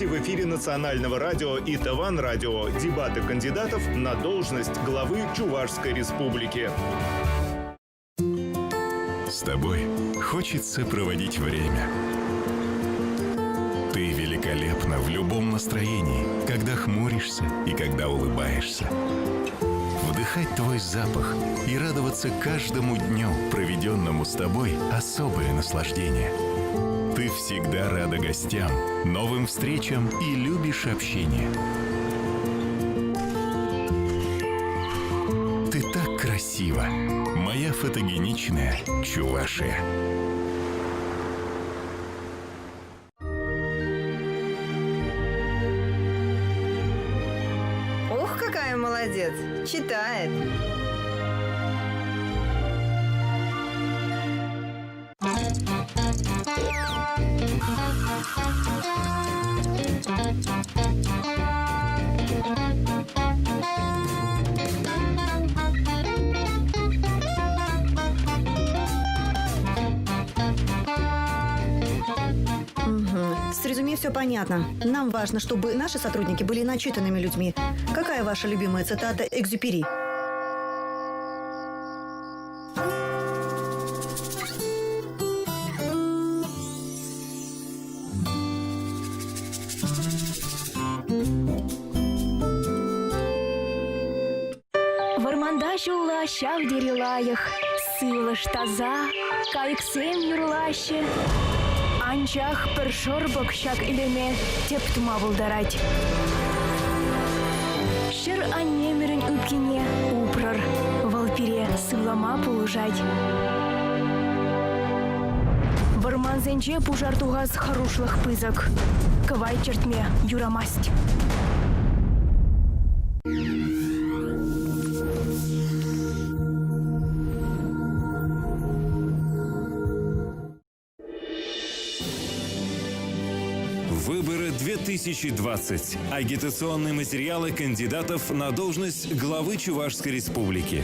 В эфире Национального радио и Таван радио дебаты кандидатов на должность главы Чувашской республики. С тобой хочется проводить время. Ты великолепна в любом настроении, когда хмуришься и когда улыбаешься. Вдыхать твой запах и радоваться каждому дню, проведенному с тобой, особое наслаждение. Ты всегда рада гостям, новым встречам и любишь общение. Ты так красива, моя фотогеничная Чувашия. Ох, какая молодец! Читает. С резюме все понятно. Нам важно, чтобы наши сотрудники были начитанными людьми. Какая ваша любимая цитата Экзюпери? Варманда жула, ща в дерелаях, сила штаза, кайксем юрлаще. Анчах першорбок щак илеме тептума булдарать. Шыр аннемерін үпкене упрар, валпире сывлама полужать. Варманзенче пужартугаз харушлых пызак, кывай чертме юрамасть. Выборы 2020. Агитационные материалы кандидатов на должность главы Чувашской республики.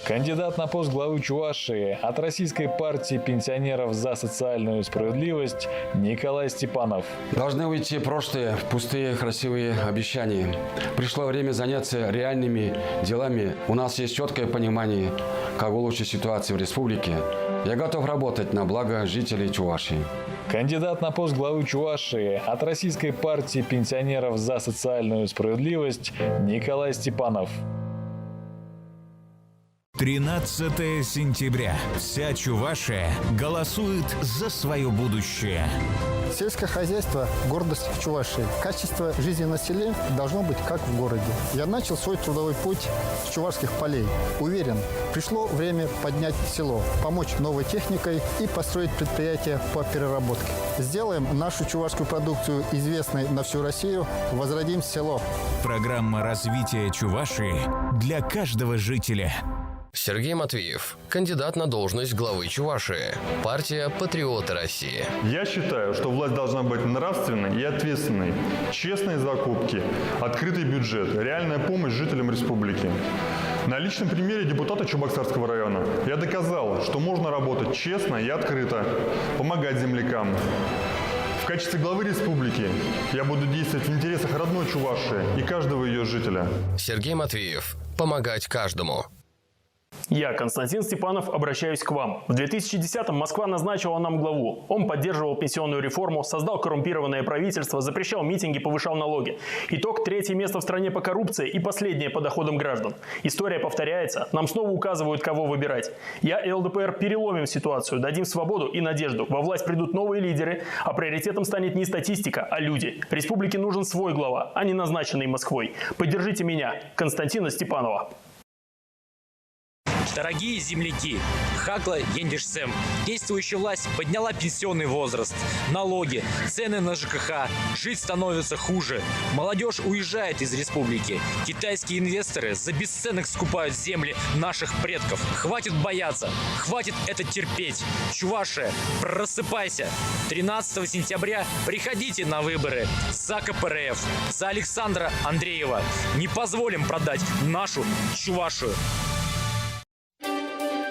Кандидат на пост главы Чувашии от Российской партии пенсионеров за социальную справедливость Николай Степанов. Должны уйти прошлые, пустые, красивые обещания. Пришло время заняться реальными делами. У нас есть четкое понимание, как улучшить ситуацию в республике. Я готов работать на благо жителей Чувашии. Кандидат на пост главы Чувашии от Российской партии пенсионеров за социальную справедливость Николай Степанов. 13 сентября. Вся Чувашия голосует за свое будущее. Сельское хозяйство – гордость Чувашии. Качество жизни на селе должно быть как в городе. Я начал свой трудовой путь с чувашских полей. Уверен, пришло время поднять село, помочь новой техникой и построить предприятия по переработке. Сделаем нашу чувашскую продукцию известной на всю Россию, возродим село. Программа развития Чувашии для каждого жителя. Сергей Матвеев, кандидат на должность главы Чувашии. Партия «Патриоты России». Я считаю, что власть должна быть нравственной и ответственной. Честные закупки, открытый бюджет, реальная помощь жителям республики. На личном примере депутата Чебоксарского района я доказал, что можно работать честно и открыто, помогать землякам. В качестве главы республики я буду действовать в интересах родной Чувашии и каждого ее жителя. Сергей Матвеев. Помогать каждому. Я, Константин Степанов, обращаюсь к вам. В 2010-м Москва назначила нам главу. Он поддерживал пенсионную реформу, создал коррумпированное правительство, запрещал митинги, повышал налоги. Итог – 3-е место в стране по коррупции и последнее по доходам граждан. История повторяется. Нам снова указывают, кого выбирать. Я и ЛДПР переломим ситуацию, дадим свободу и надежду. Во власть придут новые лидеры, а приоритетом станет не статистика, а люди. Республике нужен свой глава, а не назначенный Москвой. Поддержите меня, Константина Степанова. Дорогие земляки, Хакла Ендишсем, действующая власть подняла пенсионный возраст, налоги, цены на ЖКХ, жить становится хуже. Молодежь уезжает из республики. Китайские инвесторы за бесценок скупают земли наших предков. Хватит бояться, хватит это терпеть. Чувашия, просыпайся. 13 сентября приходите на выборы за КПРФ, за Александра Андреева. Не позволим продать нашу Чувашию.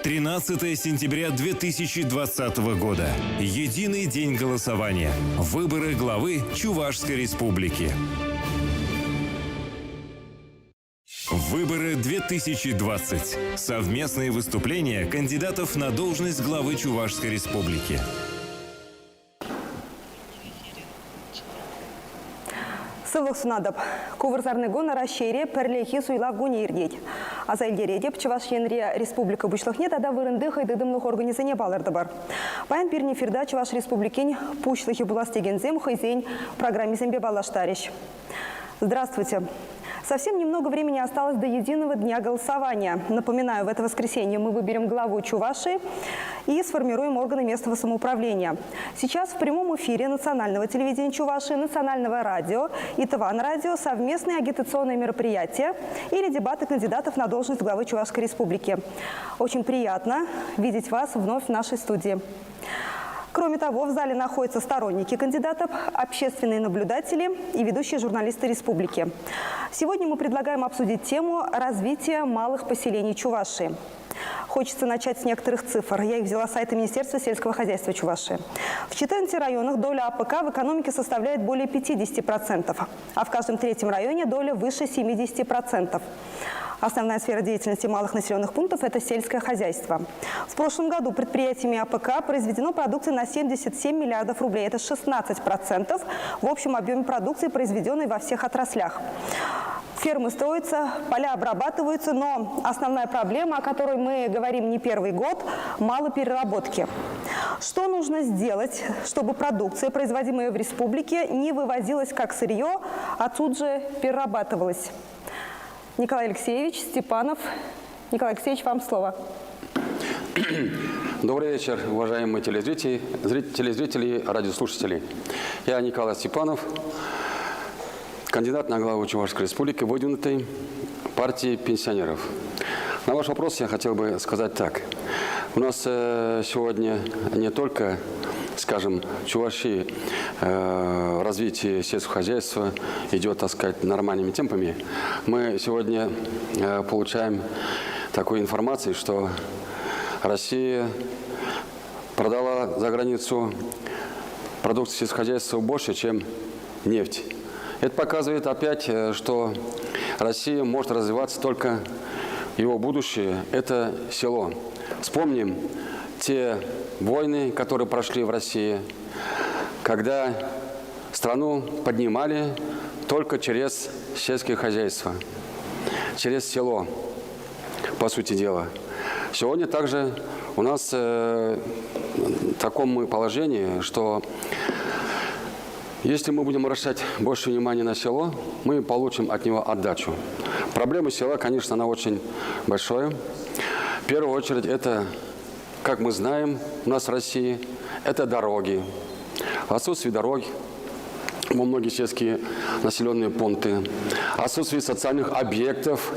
13 сентября 2020 года. Единый день голосования. Выборы главы Чувашской республики. Выборы 2020. Совместные выступления кандидатов на должность главы Чувашской республики. Сылық сунадып. Кувырзарны гона расшире перлехи суйлав гоне ирдеть. Азайлдере деп Чуваш Енре республика бушлыхне тада вырынды хайдыдымлық организане балырды бар. Баян пирни фирда Чуваш республикин пушлыхи буластегензем хайзень программизембе балаштарищ. Здравствуйте. Совсем немного времени осталось до единого дня голосования. Напоминаю, в это воскресенье мы выберем главу Чувашии и сформируем органы местного самоуправления. Сейчас в прямом эфире национального телевидения Чувашии, национального радио и ТВАН радио совместные агитационные мероприятия или дебаты кандидатов на должность главы Чувашской республики. Очень приятно видеть вас вновь в нашей студии. Кроме того, в зале находятся сторонники кандидатов, общественные наблюдатели и ведущие журналисты республики. Сегодня мы предлагаем обсудить тему развития малых поселений Чувашии. Хочется начать с некоторых цифр. Я их взяла с сайта Министерства сельского хозяйства Чувашии. В 14 районах доля АПК в экономике составляет более 50%, а в каждом третьем районе доля выше 70%. Основная сфера деятельности малых населенных пунктов – это сельское хозяйство. В прошлом году предприятиями АПК произведено продукции на 77 миллиардов рублей. Это 16% в общем объеме продукции, произведенной во всех отраслях. Фермы строятся, поля обрабатываются, но основная проблема, о которой мы говорим не первый год – мало переработки. Что нужно сделать, чтобы продукция, производимая в республике, не вывозилась как сырье, а тут же перерабатывалась? Николай Алексеевич Степанов. Николай Алексеевич, вам слово. Добрый вечер, уважаемые телезрители и радиослушатели. Я Николай Степанов, кандидат на главу Чувашской республики, выдвинутой партии пенсионеров. На ваш вопрос я хотел бы сказать так. У нас сегодня не только, скажем, в Чувашии развитие сельского хозяйства идет, так сказать, нормальными темпами. Мы сегодня получаем такую информацию, что Россия продала за границу продукцию сельского хозяйства больше, чем нефть. Это показывает опять, что Россия может развиваться только его будущее – это село. Вспомним те войны, которые прошли в России, когда страну поднимали только через сельское хозяйство, через село, по сути дела. Сегодня также у нас в таком положении, что если мы будем обращать больше внимания на село, мы получим от него отдачу. Проблема села, конечно, она очень большая. В первую очередь это, как мы знаем, у нас в России, это дороги. Отсутствие дорог во многие сельские населенные пункты. Отсутствие социальных объектов,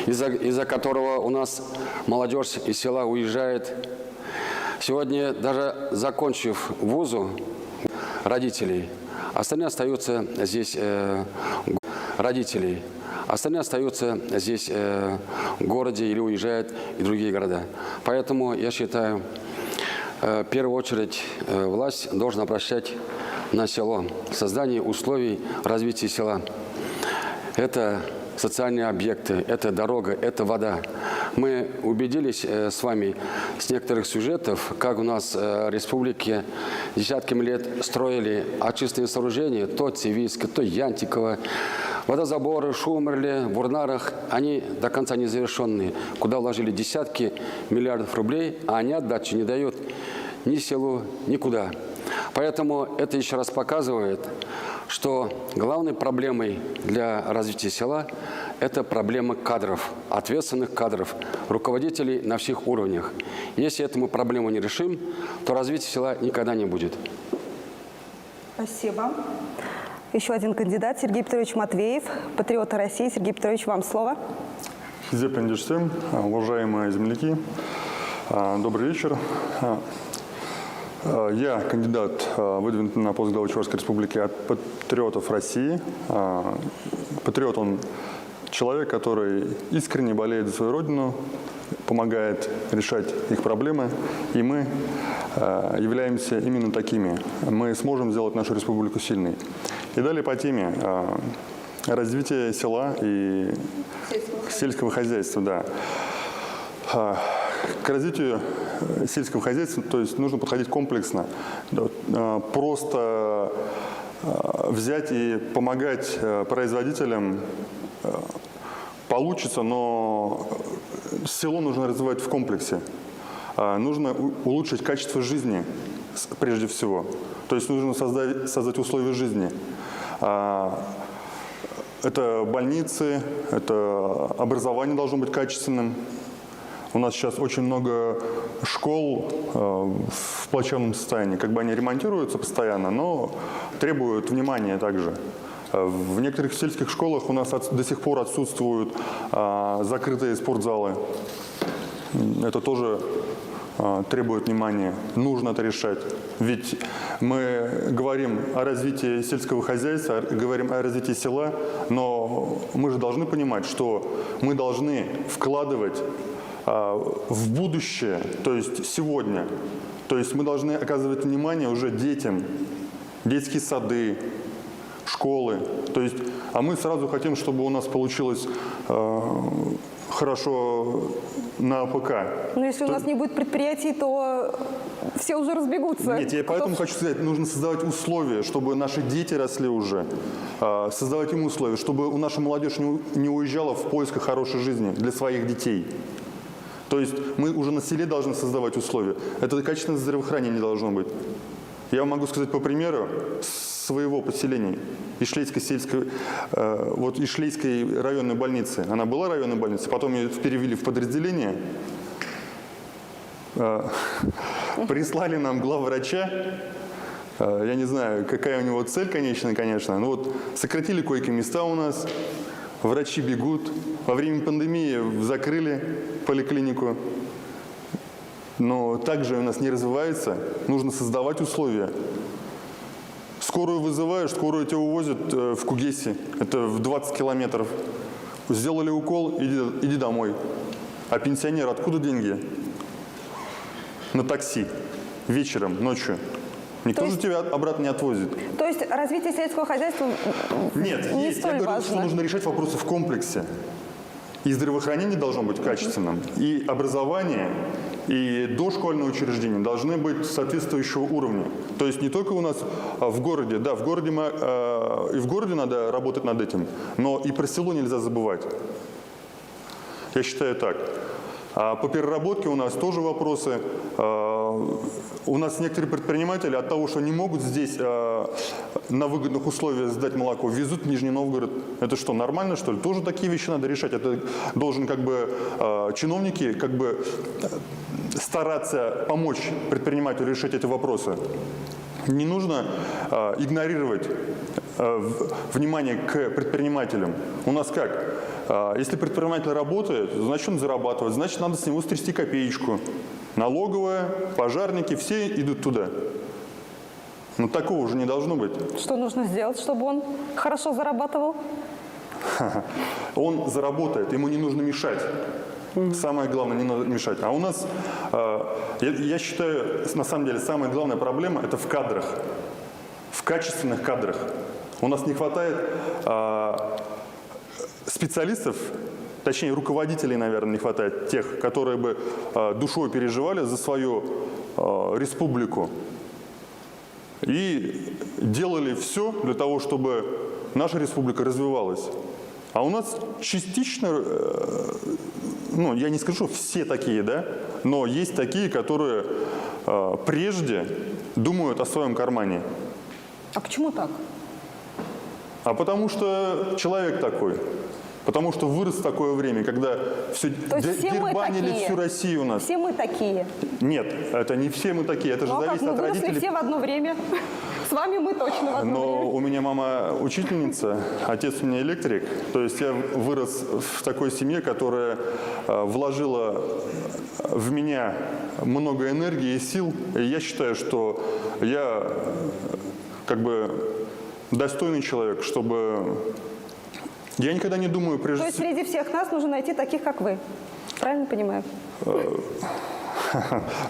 из-за которого у нас молодежь из села уезжает. Сегодня, даже закончив вузу родителей, остальные остаются здесь родителей. Остальные остаются здесь в городе или уезжают в другие города. Поэтому я считаю, в первую очередь власть должна обращать на село, создание условий развития села. Это социальные объекты, это дорога, это вода. Мы убедились с вами с некоторых сюжетов, как у нас в республике десятками лет строили очистные сооружения, то Цивильск, то Янтиково. Водозаборы, Шумерле, Бурнарах, они до конца не завершенные, куда вложили десятки миллиардов рублей, а они отдачи не дают ни селу, никуда. Поэтому это еще раз показывает, что главной проблемой для развития села – это проблема кадров, ответственных кадров, руководителей на всех уровнях. Если эту мы проблему не решим, то развития села никогда не будет. Спасибо. Еще один кандидат, Сергей Петрович Матвеев, патриоты России. Сергей Петрович, вам слово. Всем, уважаемые земляки, добрый вечер. Я кандидат, выдвинутый на пост главы Чувашской республики от патриотов России. Патриот, он человек, который искренне болеет за свою родину, помогает решать их проблемы, и мы являемся именно такими. Мы сможем сделать нашу республику сильной. И далее по теме развития села и сельского хозяйства. Да. К развитию сельского хозяйства, то есть нужно подходить комплексно. Просто взять и помогать производителям получится, но село нужно развивать в комплексе. Нужно улучшить качество жизни прежде всего. То есть нужно создать условия жизни. Это больницы, это образование должно быть качественным. У нас сейчас очень много школ в плачевном состоянии. Как бы они ремонтируются постоянно, но требуют внимания также. В некоторых сельских школах у нас до сих пор отсутствуют закрытые спортзалы. Это тоже требует внимания. Нужно это решать. Ведь мы говорим о развитии сельского хозяйства, говорим о развитии села, но мы же должны понимать, что мы должны вкладывать в будущее, то есть сегодня. То есть мы должны оказывать внимание уже детям, детские сады, школы. То есть, а мы сразу хотим, чтобы у нас получилось хорошо на АПК. Но если у нас не будет предприятий, то все уже разбегутся. Нет, я поэтому хочу сказать, нужно создавать условия, чтобы наши дети росли уже. Создавать им условия, чтобы у нашей молодежи не уезжала в поисках хорошей жизни для своих детей. То есть мы уже на селе должны создавать условия. Это качественное здравоохранение должно быть. Я вам могу сказать по примеру своего поселения, Ишлейской районной больницы. Она была районной больницей, потом ее перевели в подразделение. Прислали нам главврача. Я не знаю, какая у него цель конечная, конечно. Но вот сократили койко-места у нас, врачи бегут. Во время пандемии закрыли поликлинику. Но также у нас не развивается. Нужно создавать условия. Скорую вызываешь, скорую тебя увозят в Кугеси. Это в 20 километров. Сделали укол, иди домой. А пенсионер откуда деньги? На такси. Вечером, ночью. Никто же тебя обратно не отвозит. То есть развитие сельского хозяйства Нет, не есть. столь Я говорю, важно. что нужно решать вопросы в комплексе. И здравоохранение должно быть качественным, и образование, и дошкольные учреждения должны быть соответствующего уровня. То есть не только у нас в городе, да, в городе и в городе надо работать над этим, но и про село нельзя забывать. Я считаю так. А по переработке у нас тоже вопросы. У нас некоторые предприниматели от того, что не могут здесь на выгодных условиях сдать молоко, везут в Нижний Новгород. Это что, нормально, что ли? Тоже такие вещи надо решать. Это должен чиновники стараться помочь предпринимателю решать эти вопросы. Не нужно игнорировать внимание к предпринимателям. У нас как? Если предприниматель работает, значит он зарабатывает, значит надо с него стрясти копеечку. Налоговая, пожарники, все идут туда. Но такого уже не должно быть. Что нужно сделать, чтобы он хорошо зарабатывал? Он заработает, ему не нужно мешать. Самое главное, не надо мешать. А у нас, я считаю, на самом деле, самая главная проблема – это в кадрах, в качественных кадрах. У нас не хватает специалистов, точнее руководителей, наверное, не хватает, тех, которые бы душой переживали за свою республику и делали все для того, чтобы наша республика развивалась. А у нас частично, я не скажу, все такие, да, но есть такие, которые прежде думают о своем кармане. А почему так? А потому что человек такой. Потому что вырос в такое время, когда все дербанили всю Россию у нас. Все мы такие. Нет, это не все мы такие. Это же зависит от родителей. Выросли все в одно время. С вами мы точно в одно время. Но у меня мама учительница, отец у меня электрик. То есть я вырос в такой семье, которая вложила в меня много энергии и сил. И я считаю, что я достойный человек, чтобы... Я никогда не думаю, То есть среди всех нас нужно найти таких, как вы? Правильно понимаю?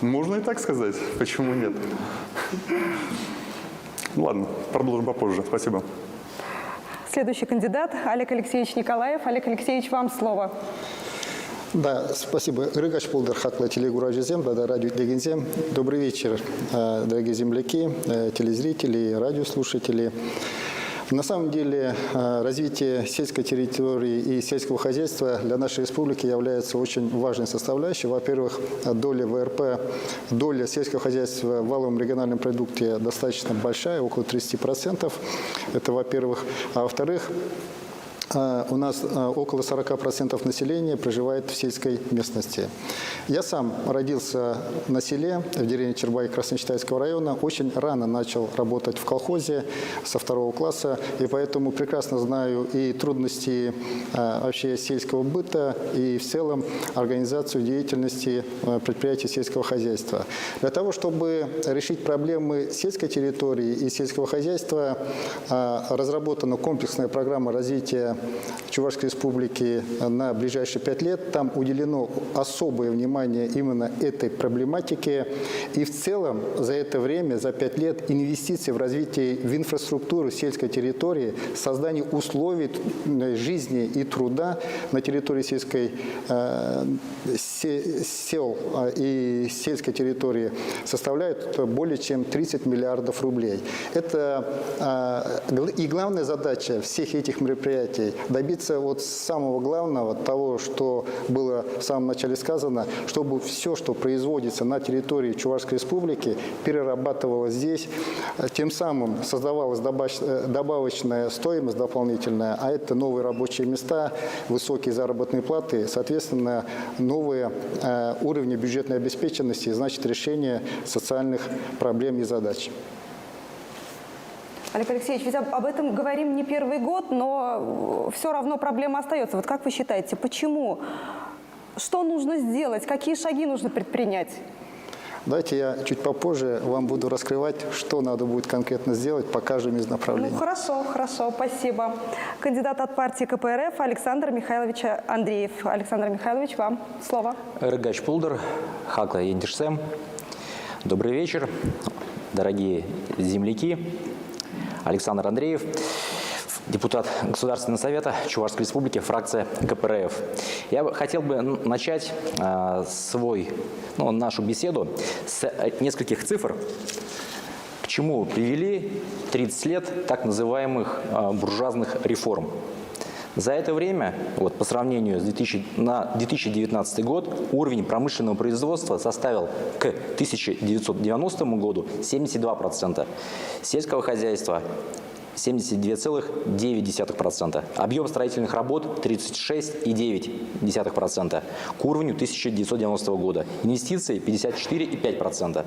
Можно и так сказать. Почему нет? Ладно, продолжим попозже. Спасибо. Следующий кандидат Олег Алексеевич Николаев. Олег Алексеевич, вам слово. Да, спасибо. Рыгач Полдер Хакла, телегура Жизем, да, радио Дегензем. Добрый вечер, дорогие земляки, телезрители, радиослушатели. На самом деле развитие сельской территории и сельского хозяйства для нашей республики является очень важной составляющей. Во-первых, доля ВРП, доля сельского хозяйства в валовом региональном продукте достаточно большая, около 30%. Это во-первых. А во-вторых, у нас около 40% населения проживает в сельской местности. Я сам родился на селе, в деревне Чербай Красночитайского района. Очень рано начал работать в колхозе со 2 класса, и поэтому прекрасно знаю и трудности вообще сельского быта, и в целом организацию деятельности предприятий сельского хозяйства. Для того, чтобы решить проблемы сельской территории и сельского хозяйства, разработана комплексная программа развития Чувашской республики на ближайшие 5 лет. Там уделено особое внимание именно этой проблематике. И в целом за это время, за 5 лет, инвестиции в развитие в инфраструктуру сельской территории, создание условий жизни и труда на территории сел и сельской территории составляют более чем 30 миллиардов рублей. Это и главная задача всех этих мероприятий – добиться вот самого главного, того, что было в самом начале сказано, чтобы все, что производится на территории Чувашской республики, перерабатывалось здесь, тем самым создавалась добавочная стоимость дополнительная, а это новые рабочие места, высокие заработные платы, соответственно, новые уровни бюджетной обеспеченности, значит, решение социальных проблем и задач. Олег Алексеевич, ведь об этом говорим не первый год, но все равно проблема остается. Вот как вы считаете, почему? Что нужно сделать? Какие шаги нужно предпринять? Давайте я чуть попозже вам буду раскрывать, что надо будет конкретно сделать по каждому из направлений. Ну, хорошо, спасибо. Кандидат от партии КПРФ Александр Михайлович Андреев. Александр Михайлович, вам слово. Рыгач Пулдер, Хакла Ендишсем. Добрый вечер, дорогие земляки. Александр Андреев, депутат Государственного совета Чувашской республики, фракция КПРФ. Я хотел бы начать нашу беседу с нескольких цифр, к чему привели 30 лет так называемых буржуазных реформ. За это время, по сравнению с 2019 год, уровень промышленного производства составил к 1990 году 72%, сельского хозяйства 72,9%, объем строительных работ 36,9% к уровню 1990 года, инвестиции 54,5%.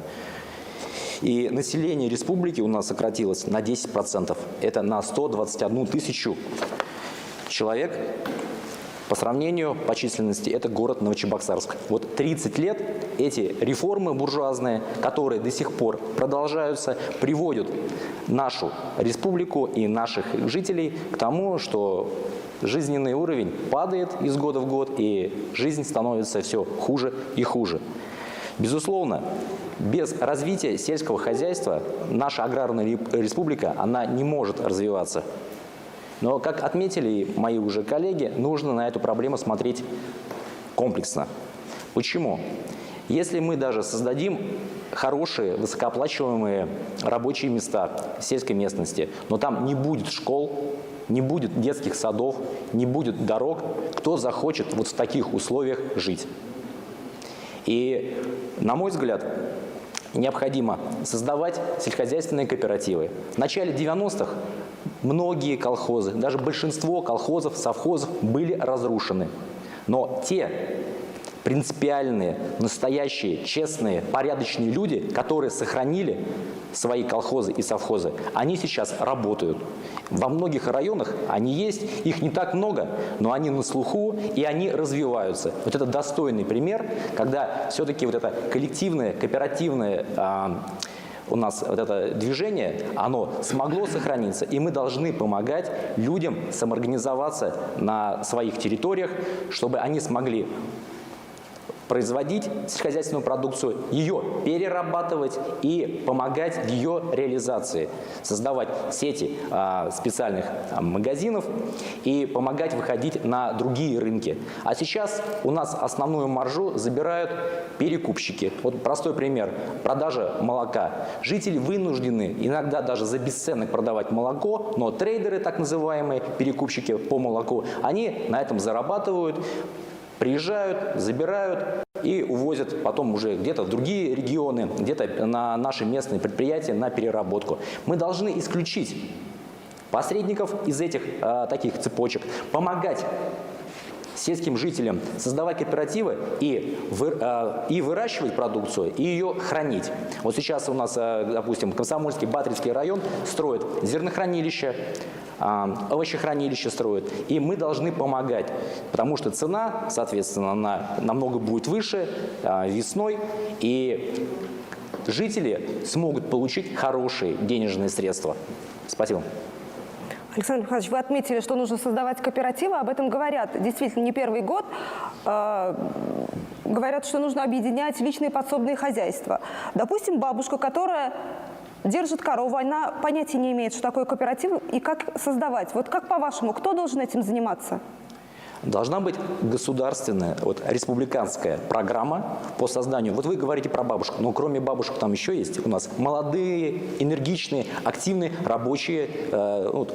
И население республики у нас сократилось на 10%, это на 121 тысячу человек. По сравнению по численности это город Новочебоксарск. 30 лет эти реформы буржуазные, которые до сих пор продолжаются, приводят нашу республику и наших жителей к тому, что жизненный уровень падает из года в год, и жизнь становится все хуже и хуже. Безусловно, без развития сельского хозяйства наша аграрная республика, она не может развиваться. Но, как отметили мои уже коллеги, нужно на эту проблему смотреть комплексно. Почему? Если мы даже создадим хорошие, высокооплачиваемые рабочие места в сельской местности, но там не будет школ, не будет детских садов, не будет дорог, кто захочет в таких условиях жить? И, на мой взгляд, необходимо создавать сельскохозяйственные кооперативы. В начале 90-х многие колхозы, даже большинство колхозов, совхозов были разрушены. Но те принципиальные, настоящие, честные, порядочные люди, которые сохранили свои колхозы и совхозы, они сейчас работают. Во многих районах они есть, их не так много, но они на слуху и они развиваются. Это достойный пример, когда все-таки это коллективное, кооперативное у нас это движение, оно смогло сохраниться, и мы должны помогать людям самоорганизоваться на своих территориях, чтобы они смогли производить сельскохозяйственную продукцию, ее перерабатывать и помогать в ее реализации, создавать сети специальных магазинов и помогать выходить на другие рынки. А сейчас у нас основную маржу забирают перекупщики. Вот простой пример. Продажа молока. Жители вынуждены иногда даже за бесценок продавать молоко, но трейдеры, так называемые перекупщики по молоку, они на этом зарабатывают, приезжают, забирают и увозят потом уже где-то в другие регионы, где-то на наши местные предприятия на переработку. Мы должны исключить посредников из этих таких цепочек, помогать сельским жителям создавать кооперативы и выращивать продукцию, и ее хранить. Вот сейчас у нас, допустим, Комсомольский, Батрицкий район строит зернохранилище, овощехранилище строят, и мы должны помогать, потому что цена, соответственно, она намного будет выше весной, и жители смогут получить хорошие денежные средства. Спасибо. Александр Михайлович, вы отметили, что нужно создавать кооперативы, об этом говорят действительно не первый год. Говорят, что нужно объединять личные подсобные хозяйства. Допустим, бабушка, которая держит корову, она понятия не имеет, что такое кооператив и как создавать. Вот как по-вашему, кто должен этим заниматься? Должна быть государственная, республиканская программа по созданию. Вот вы говорите про бабушек, но кроме бабушек там еще есть у нас молодые, энергичные, активные рабочие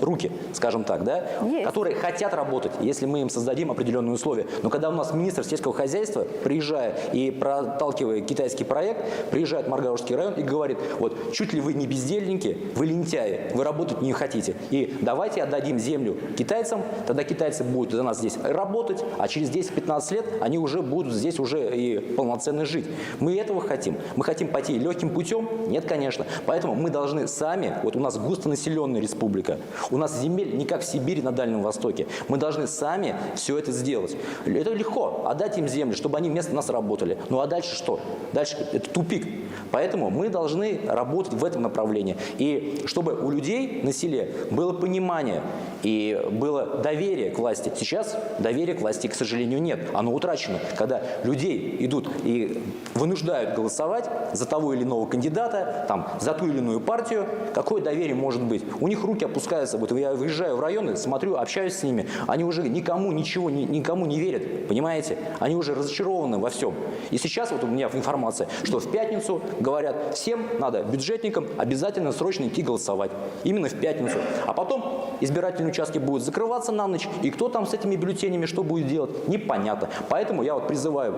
руки, скажем так, да, которые хотят работать, если мы им создадим определенные условия. Но когда у нас министр сельского хозяйства, приезжая и проталкивая китайский проект, приезжает в Маргаушский район и говорит: вот чуть ли вы не бездельники, вы лентяи, вы работать не хотите. И давайте отдадим землю китайцам, тогда китайцы будут за нас здесь работать, а через 10-15 лет они уже будут здесь уже и полноценно жить. Мы этого хотим. Мы хотим пойти легким путем? Нет, конечно. Поэтому мы должны сами, вот у нас густонаселенная республика, у нас земель не как в Сибири на Дальнем Востоке. Мы должны сами все это сделать. Это легко, отдать им землю, чтобы они вместо нас работали. Ну а дальше что? Дальше это тупик. Поэтому мы должны работать в этом направлении. И чтобы у людей на селе было понимание и было доверие к власти. Сейчас доверия к власти, к сожалению, нет. Оно утрачено. Когда людей идут и вынуждают голосовать за того или иного кандидата, там, за ту или иную партию, какое доверие может быть? У них руки опускаются. Вот я выезжаю в районы, смотрю, общаюсь с ними, они уже никому ничего, никому не верят. Понимаете? Они уже разочарованы во всем. И сейчас вот у меня информация, что в пятницу говорят, всем надо, бюджетникам, обязательно срочно идти голосовать. Именно в пятницу. А потом избирательные участки будут закрываться на ночь, и кто там с этими бюллетенями что будет делать, непонятно. Поэтому я вот призываю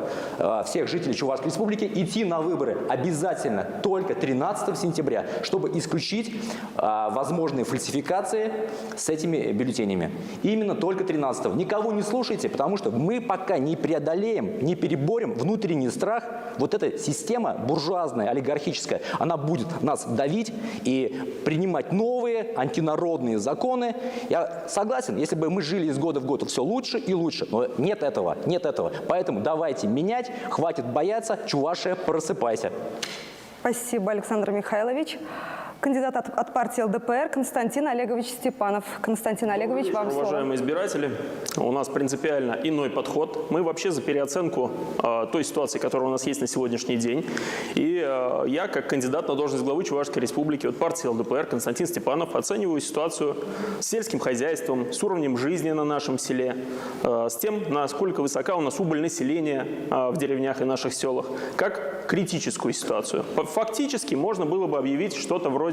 всех жителей Чувашской республики идти на выборы обязательно только 13 сентября, чтобы исключить возможные фальсификации с этими бюллетенями. Именно только 13-го. Никого не слушайте, потому что мы пока не преодолеем, не переборем внутренний страх, вот эта система буржуазная, олигархическая, она будет нас давить и принимать новые антинародные законы. Я согласен, если бы мы жили из года в год все лучше и лучше, но нет этого, нет этого. Поэтому давайте менять, хватит бояться, Чувашия, просыпайся. Спасибо, Александр Михайлович. Кандидат от партии ЛДПР Константин Олегович Степанов. Константин Олегович, вам слово. Уважаемые избиратели, у нас принципиально иной подход. Мы вообще за переоценку той ситуации, которая у нас есть на сегодняшний день. И я, как кандидат на должность главы Чувашской республики от партии ЛДПР Константин Степанов, оцениваю ситуацию с сельским хозяйством, с уровнем жизни на нашем селе, с тем, насколько высока у нас убыль населения в деревнях и наших селах, как критическую ситуацию. Фактически можно было бы объявить что-то вроде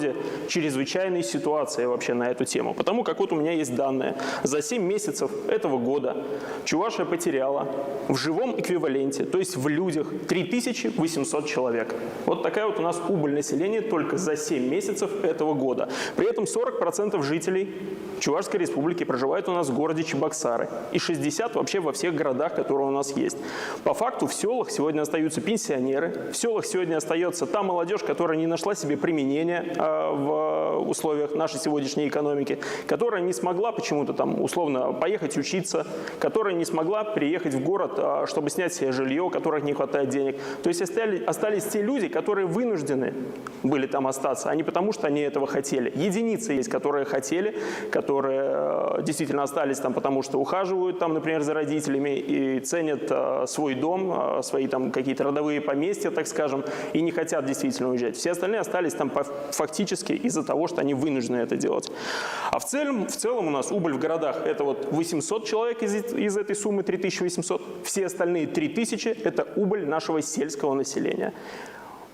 чрезвычайной ситуации вообще на эту тему. Потому как вот у меня есть данные. За 7 месяцев этого года Чувашия потеряла в живом эквиваленте, то есть в людях, 3800 человек. Вот такая вот у нас убыль населения только за 7 месяцев этого года. При этом 40% жителей Чувашской республики проживают у нас в городе Чебоксары. И 60% вообще во всех городах, которые у нас есть. По факту в селах сегодня остаются пенсионеры, в селах сегодня остается та молодежь, которая не нашла себе применения в условиях нашей сегодняшней экономики, которая не смогла почему-то там условно поехать учиться, которая не смогла приехать в город, чтобы снять себе жилье, у которых не хватает денег. То есть остались те люди, которые вынуждены были там остаться, а не потому, что они этого хотели. Единицы есть, которые хотели, которые действительно остались там, потому что ухаживают там, например, за родителями и ценят свой дом, свои там какие-то родовые поместья, так скажем, и не хотят действительно уезжать. Все остальные остались там фактически из-за того, что они вынуждены это делать. А в целом у нас убыль в городах – это вот 800 человек из этой суммы, 3800. Все остальные 3000 – это убыль нашего сельского населения.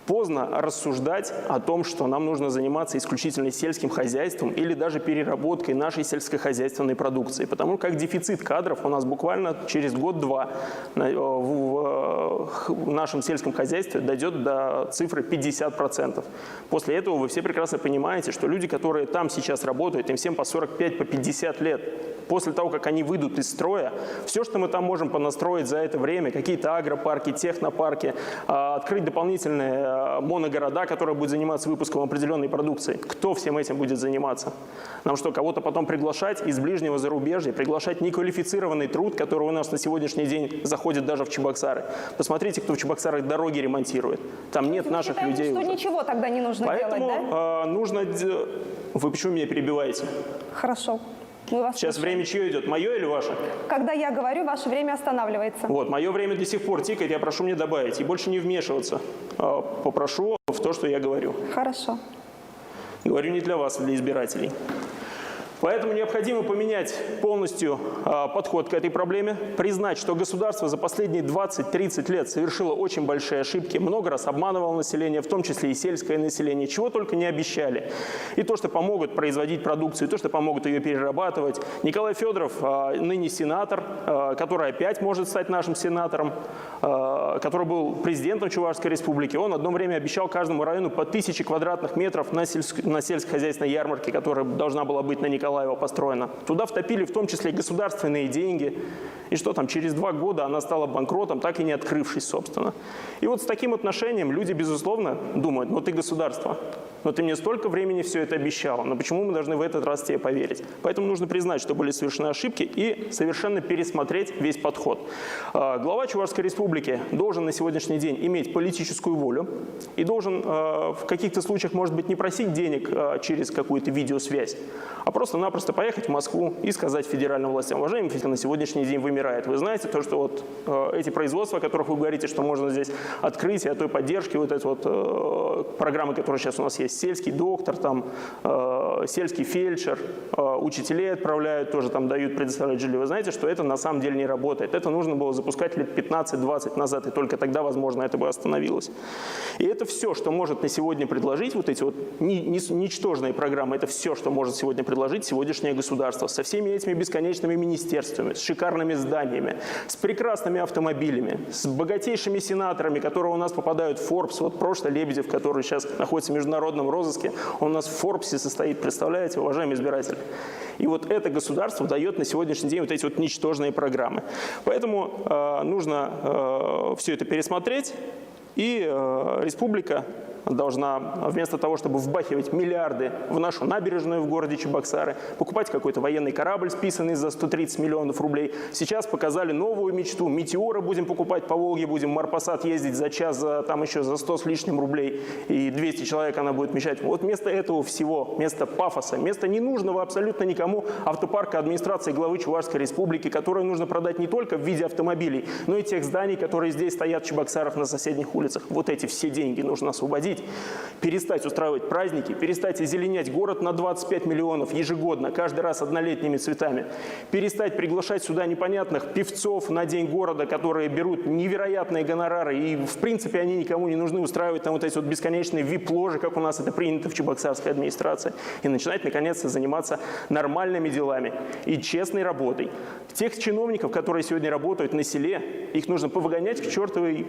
Поздно рассуждать о том, что нам нужно заниматься исключительно сельским хозяйством или даже переработкой нашей сельскохозяйственной продукции. Потому как дефицит кадров у нас буквально через год-два в нашем сельском хозяйстве дойдет до цифры 50%. После этого вы все прекрасно понимаете, что люди, которые там сейчас работают, им всем по 45, по 50 лет. После того, как они выйдут из строя, все, что мы там можем понастроить за это время, какие-то агропарки, технопарки, открыть дополнительные моногорода, которые будут заниматься выпуском определенной продукции. Кто всем этим будет заниматься? Нам что, кого-то потом приглашать из ближнего зарубежья, приглашать неквалифицированный труд, который у нас на сегодняшний день заходит даже в Чебоксары? Посмотрите, кто в Чебоксарах дороги ремонтирует. Там нет наших людей что уже. Ничего тогда не нужно Поэтому делать, да? Нужно... Вы почему меня перебиваете? Хорошо. Мы вас Сейчас слушаем. время чье идет? Мое или ваше? Когда я говорю, ваше время останавливается. Вот, мое время до сих пор тикает, я прошу мне добавить. И больше не вмешиваться. Попрошу в то, что я говорю. Хорошо. Говорю не для вас, а для избирателей. Поэтому необходимо поменять полностью подход к этой проблеме, признать, что государство за последние 20-30 лет совершило очень большие ошибки, много раз обманывало население, в том числе и сельское население, чего только не обещали. И то, что помогут производить продукцию, и то, что помогут ее перерабатывать. Николай Федоров, ныне сенатор, который опять может стать нашим сенатором, который был президентом Чувашской республики, он одно время обещал каждому району по 1000 квадратных метров на сельскохозяйственной ярмарке, которая должна была быть на Николаева построена. Туда втопили в том числе и государственные деньги. И что там, через 2 года она стала банкротом, так и не открывшись, собственно. И вот с таким отношением люди, безусловно, думают, ну ты государство, но ты мне столько времени все это обещал, но почему мы должны в этот раз тебе поверить? Поэтому нужно признать, что были совершены ошибки и совершенно пересмотреть весь подход. Глава Чувашской республики должен на сегодняшний день иметь политическую волю и должен в каких-то случаях, может быть, не просить денег через какую-то видеосвязь, а просто-напросто поехать в Москву и сказать федеральным властям: уважаемые, на сегодняшний день вымирает. Вы знаете, то, что вот эти производства, о которых вы говорите, что можно здесь открыть, и о той поддержке, вот эти вот программы, которые сейчас у нас есть, сельский доктор, там, сельский фельдшер, учителей отправляют, тоже там дают, предоставляют жилье. Вы знаете, что это на самом деле не работает. Это нужно было запускать лет 15-20 назад, и только тогда, возможно, это бы остановилось. И это все, что может на сегодня предложить, вот эти вот ничтожные программы, это все, что может сегодня предложить сегодняшнее государство со всеми этими бесконечными министерствами, с шикарными зданиями, с прекрасными автомобилями, с богатейшими сенаторами, которые у нас попадают в Forbes. Вот прошлый Лебедев, который сейчас находится в международном розыске, он у нас в Форбсе состоит, представляете, уважаемые избиратели. И вот это государство дает на сегодняшний день вот эти вот ничтожные программы. Поэтому нужно все это пересмотреть, и республика должна вместо того, чтобы вбахивать миллиарды в нашу набережную в городе Чебоксары, покупать какой-то военный корабль, списанный за 130 миллионов рублей. Сейчас показали новую мечту. Метеоры будем покупать по Волге, будем Марпасад ездить за час, там еще за 100 с лишним рублей, и 200 человек она будет вмещать. Вот вместо этого всего, вместо пафоса, вместо ненужного абсолютно никому автопарка администрации главы Чувашской республики, которую нужно продать не только в виде автомобилей, но и тех зданий, которые здесь стоят в Чебоксарах на соседних улицах. Вот эти все деньги нужно освободить. Перестать устраивать праздники, перестать озеленять город на 25 миллионов ежегодно, каждый раз однолетними цветами, перестать приглашать сюда непонятных певцов на День города, которые берут невероятные гонорары, и в принципе они никому не нужны, устраивать там вот эти вот бесконечные вип-ложи, как у нас это принято в чебоксарской администрации, и начинать наконец-то заниматься нормальными делами и честной работой. Тех чиновников, которые сегодня работают на селе, их нужно повыгонять к чертовой,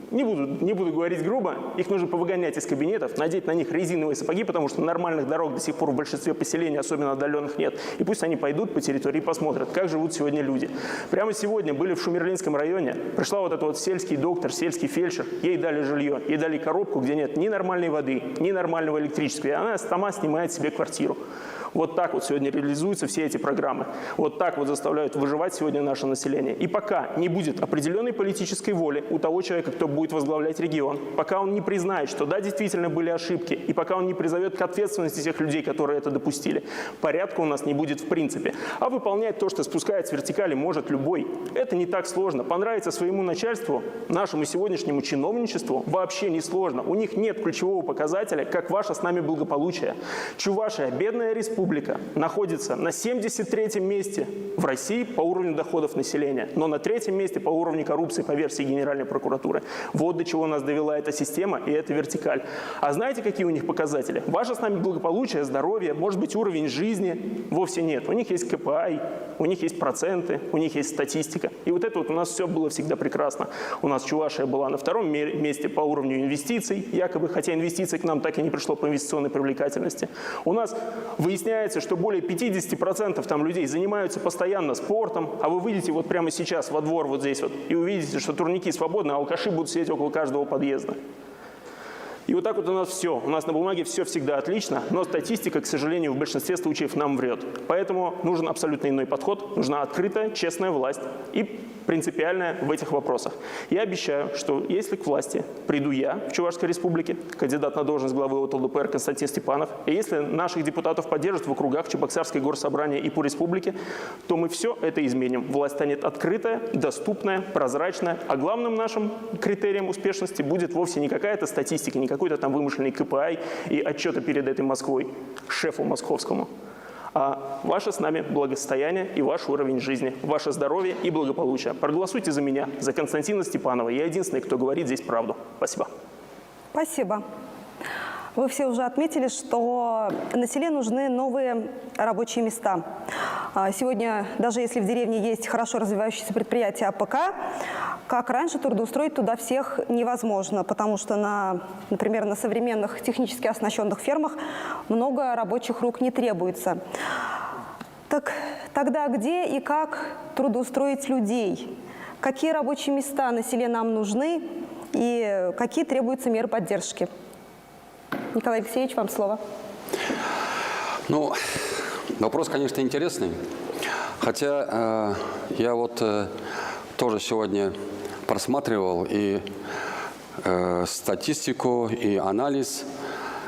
не буду говорить грубо, их нужно повыгонять из кабинетов, надеть на них резиновые сапоги, потому что нормальных дорог до сих пор в большинстве поселений, особенно отдаленных, нет. И пусть они пойдут по территории и посмотрят, как живут сегодня люди. Прямо сегодня были в Шумерлинском районе, пришла вот эта вот сельский доктор, сельский фельдшер, ей дали жилье, ей дали коробку, где нет ни нормальной воды, ни нормального электричества, и она сама снимает себе квартиру. Вот так вот сегодня реализуются все эти программы. Вот так вот заставляют выживать сегодня наше население. И пока не будет определенной политической воли у того человека, кто будет возглавлять регион, пока он не признает, что да, действительно были ошибки, и пока он не призовет к ответственности тех людей, которые это допустили, порядка у нас не будет в принципе. А выполнять то, что спускает с вертикали, может любой. Это не так сложно. Понравится своему начальству, нашему сегодняшнему чиновничеству, вообще не сложно. У них нет ключевого показателя, как ваше с нами благополучие. Чувашия, бедная республика, находится на 73-м месте в России по уровню доходов населения, но на 3-м месте по уровню коррупции по версии Генеральной прокуратуры. Вот до чего нас довела эта система и эта вертикаль. А знаете, какие у них показатели? Ваше с нами благополучие, здоровье, может быть, уровень жизни? Вовсе нет. У них есть КПИ, у них есть проценты, у них есть статистика. И вот это вот у нас все было всегда прекрасно. У нас Чувашия была на 2-м месте по уровню инвестиций, якобы, хотя инвестиций к нам так и не пришло по инвестиционной привлекательности. У нас выясняется, что более 50% там людей занимаются постоянно спортом, а вы выйдете вот прямо сейчас во двор вот здесь вот и увидите, что турники свободны, а алкаши будут сидеть около каждого подъезда. И вот так вот у нас все. У нас на бумаге все всегда отлично, но статистика, к сожалению, в большинстве случаев нам врет. Поэтому нужен абсолютно иной подход, нужна открытая, честная власть и принципиальная в этих вопросах. Я обещаю, что если к власти приду я в Чувашской республике, кандидат на должность главы ОТЛДПР Константин Степанов, и если наших депутатов поддержат в округах Чебоксарской горсобрания и по республике, то мы все это изменим. Власть станет открытая, доступная, прозрачная, а главным нашим критерием успешности будет вовсе не какая-то статистика, не какой-то там вымышленный КПИ и отчеты перед этой Москвой, шефу московскому, а ваше с нами благосостояние и ваш уровень жизни, ваше здоровье и благополучие. Проголосуйте за меня, за Константина Степанова. Я единственный, кто говорит здесь правду. Спасибо. Спасибо. Вы все уже отметили, что на селе нужны новые рабочие места. Сегодня, даже если в деревне есть хорошо развивающиеся предприятия АПК, как раньше трудоустроить туда всех невозможно, потому что, например, на современных технически оснащенных фермах много рабочих рук не требуется. Так тогда где и как трудоустроить людей? Какие рабочие места на селе нам нужны и какие требуются меры поддержки? Николай Алексеевич, вам слово. Ну, вопрос, конечно, интересный. Хотя я вот тоже сегодня просматривал и статистику, и анализ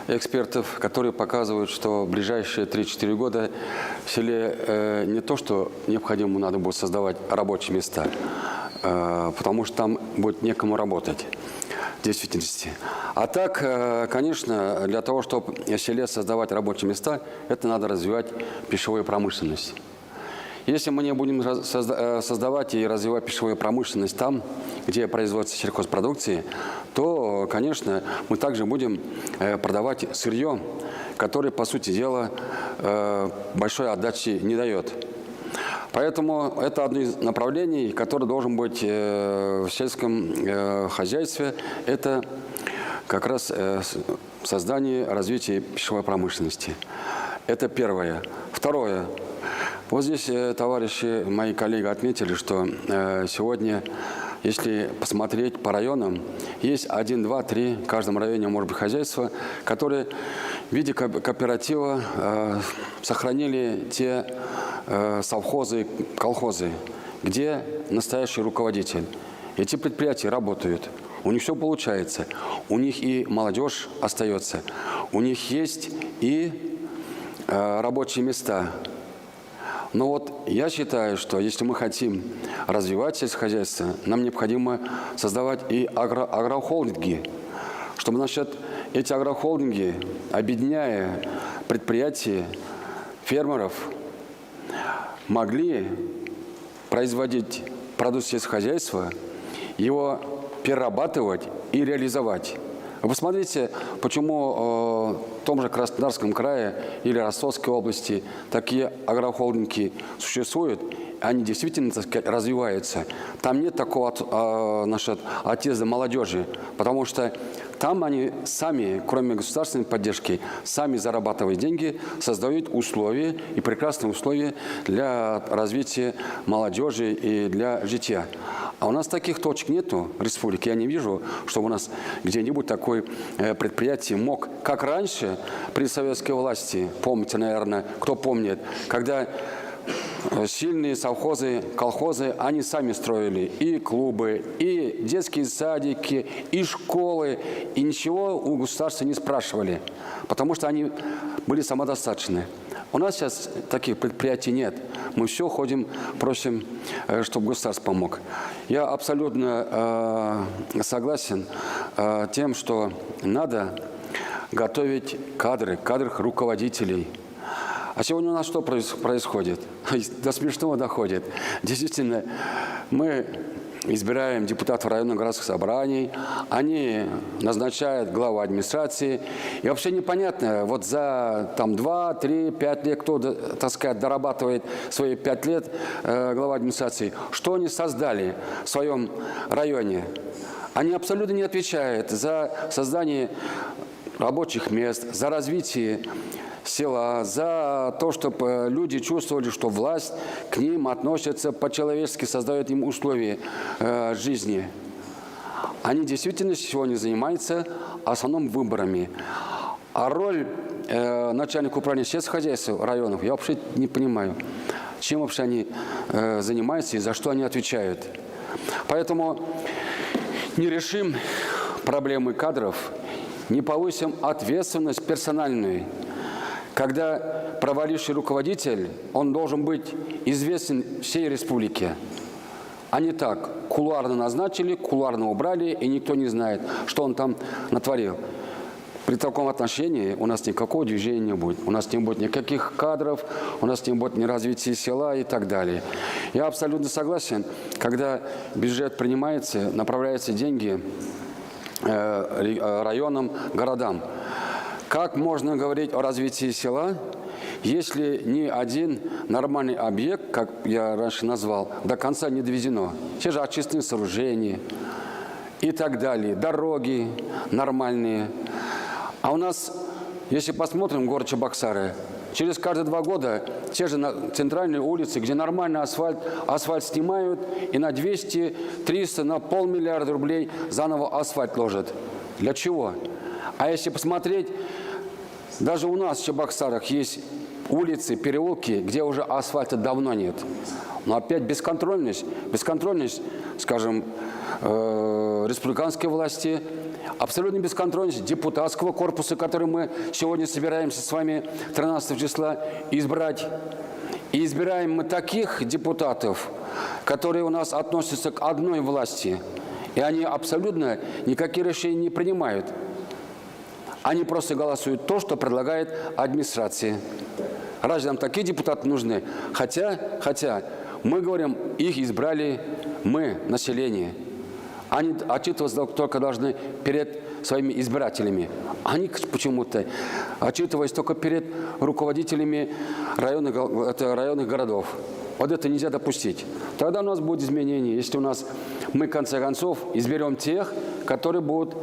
экспертов, которые показывают, что в ближайшие 3-4 года в селе не то, что необходимо надо будет создавать рабочие места, потому что там будет некому работать. В действительности. А так, конечно, для того, чтобы в селе создавать рабочие места, это надо развивать пищевую промышленность. Если мы не будем создавать и развивать пищевую промышленность там, где производится сельхозпродукция, то, конечно, мы также будем продавать сырье, которое, по сути дела, большой отдачи не дает. Поэтому это одно из направлений, которое должен быть в сельском хозяйстве. Это как раз создание, развитие пищевой промышленности. Это первое. Второе. Вот здесь товарищи, мои коллеги отметили, что сегодня, если посмотреть по районам, есть 1, 2, 3, в каждом районе может быть хозяйство, которые в виде кооператива сохранили те совхозы, колхозы, где настоящий руководитель. Эти предприятия работают, у них все получается, у них и молодежь остается, у них есть и рабочие места. Но вот я считаю, что если мы хотим развивать сельскохозяйство, нам необходимо создавать и агрохолдинги, чтобы, значит, эти агрохолдинги, объединяя предприятия фермеров, могли производить продукцию сельскохозяйства, его перерабатывать и реализовать. Вы посмотрите, почему в том же Краснодарском крае или Ростовской области такие агрохолдинги существуют, они действительно, так сказать, развиваются. Там нет такого отъезда молодежи, потому что там они сами, кроме государственной поддержки, сами зарабатывают деньги, создают условия и прекрасные условия для развития молодежи и для жития. А у нас таких точек нету в республике. Я не вижу, что у нас где-нибудь такое предприятие мог, как раньше при советской власти, помните, наверное, кто помнит, когда сильные совхозы, колхозы, они сами строили и клубы, и детские садики, и школы, и ничего у государства не спрашивали, потому что они были самодостаточны. У нас сейчас таких предприятий нет. Мы все ходим, просим, чтобы государство помог. Я абсолютно согласен тем, что надо готовить кадры руководителей. А сегодня у нас что происходит? До смешного доходит. Действительно, мы избираем депутатов районных городских собраний, они назначают главу администрации. И вообще непонятно, вот за 2, 3, 5 лет, кто, так сказать, дорабатывает свои 5 лет глава администрации, что они создали в своем районе. Они абсолютно не отвечают за создание рабочих мест, за развитие села, за то, чтобы люди чувствовали, что власть к ним относится по-человечески, создает им условия жизни. Они действительно сегодня занимаются в основном выборами. А роль начальника управления сельского хозяйства районов, я вообще не понимаю, чем вообще они занимаются и за что они отвечают. Поэтому не решим проблемы кадров, не повысим ответственность персональную. Когда проваливший руководитель, он должен быть известен всей республике. А не так, кулуарно назначили, кулуарно убрали, и никто не знает, что он там натворил. При таком отношении у нас никакого движения не будет. У нас не будет никаких кадров, у нас не будет ни развития села и так далее. Я абсолютно согласен, когда бюджет принимается, направляются деньги районам, городам. Как можно говорить о развитии села, если ни один нормальный объект, как я раньше назвал, до конца не доведено? Те же очистные сооружения и так далее, дороги нормальные. А у нас, если посмотрим город Чебоксары, через каждые 2 года те же центральные улицы, где нормальный асфальт снимают и на 200, 300, на 500 миллиарда рублей заново асфальт ложат. Для чего? А если посмотреть, даже у нас в Чебоксарах есть улицы, переулки, где уже асфальта давно нет. Но опять бесконтрольность, скажем, республиканской власти, абсолютная бесконтрольность депутатского корпуса, который мы сегодня собираемся с вами 13 числа избрать. И избираем мы таких депутатов, которые у нас относятся к одной власти, и они абсолютно никакие решения не принимают. Они просто голосуют то, что предлагает администрация. Разве нам такие депутаты нужны? Хотя мы говорим, их избрали мы, население. Они отчитываться только должны перед своими избирателями. Они почему-то отчитываются только перед руководителями районных городов. Вот это нельзя допустить. Тогда у нас будет изменение, если мы, в конце концов, изберем тех, которые будут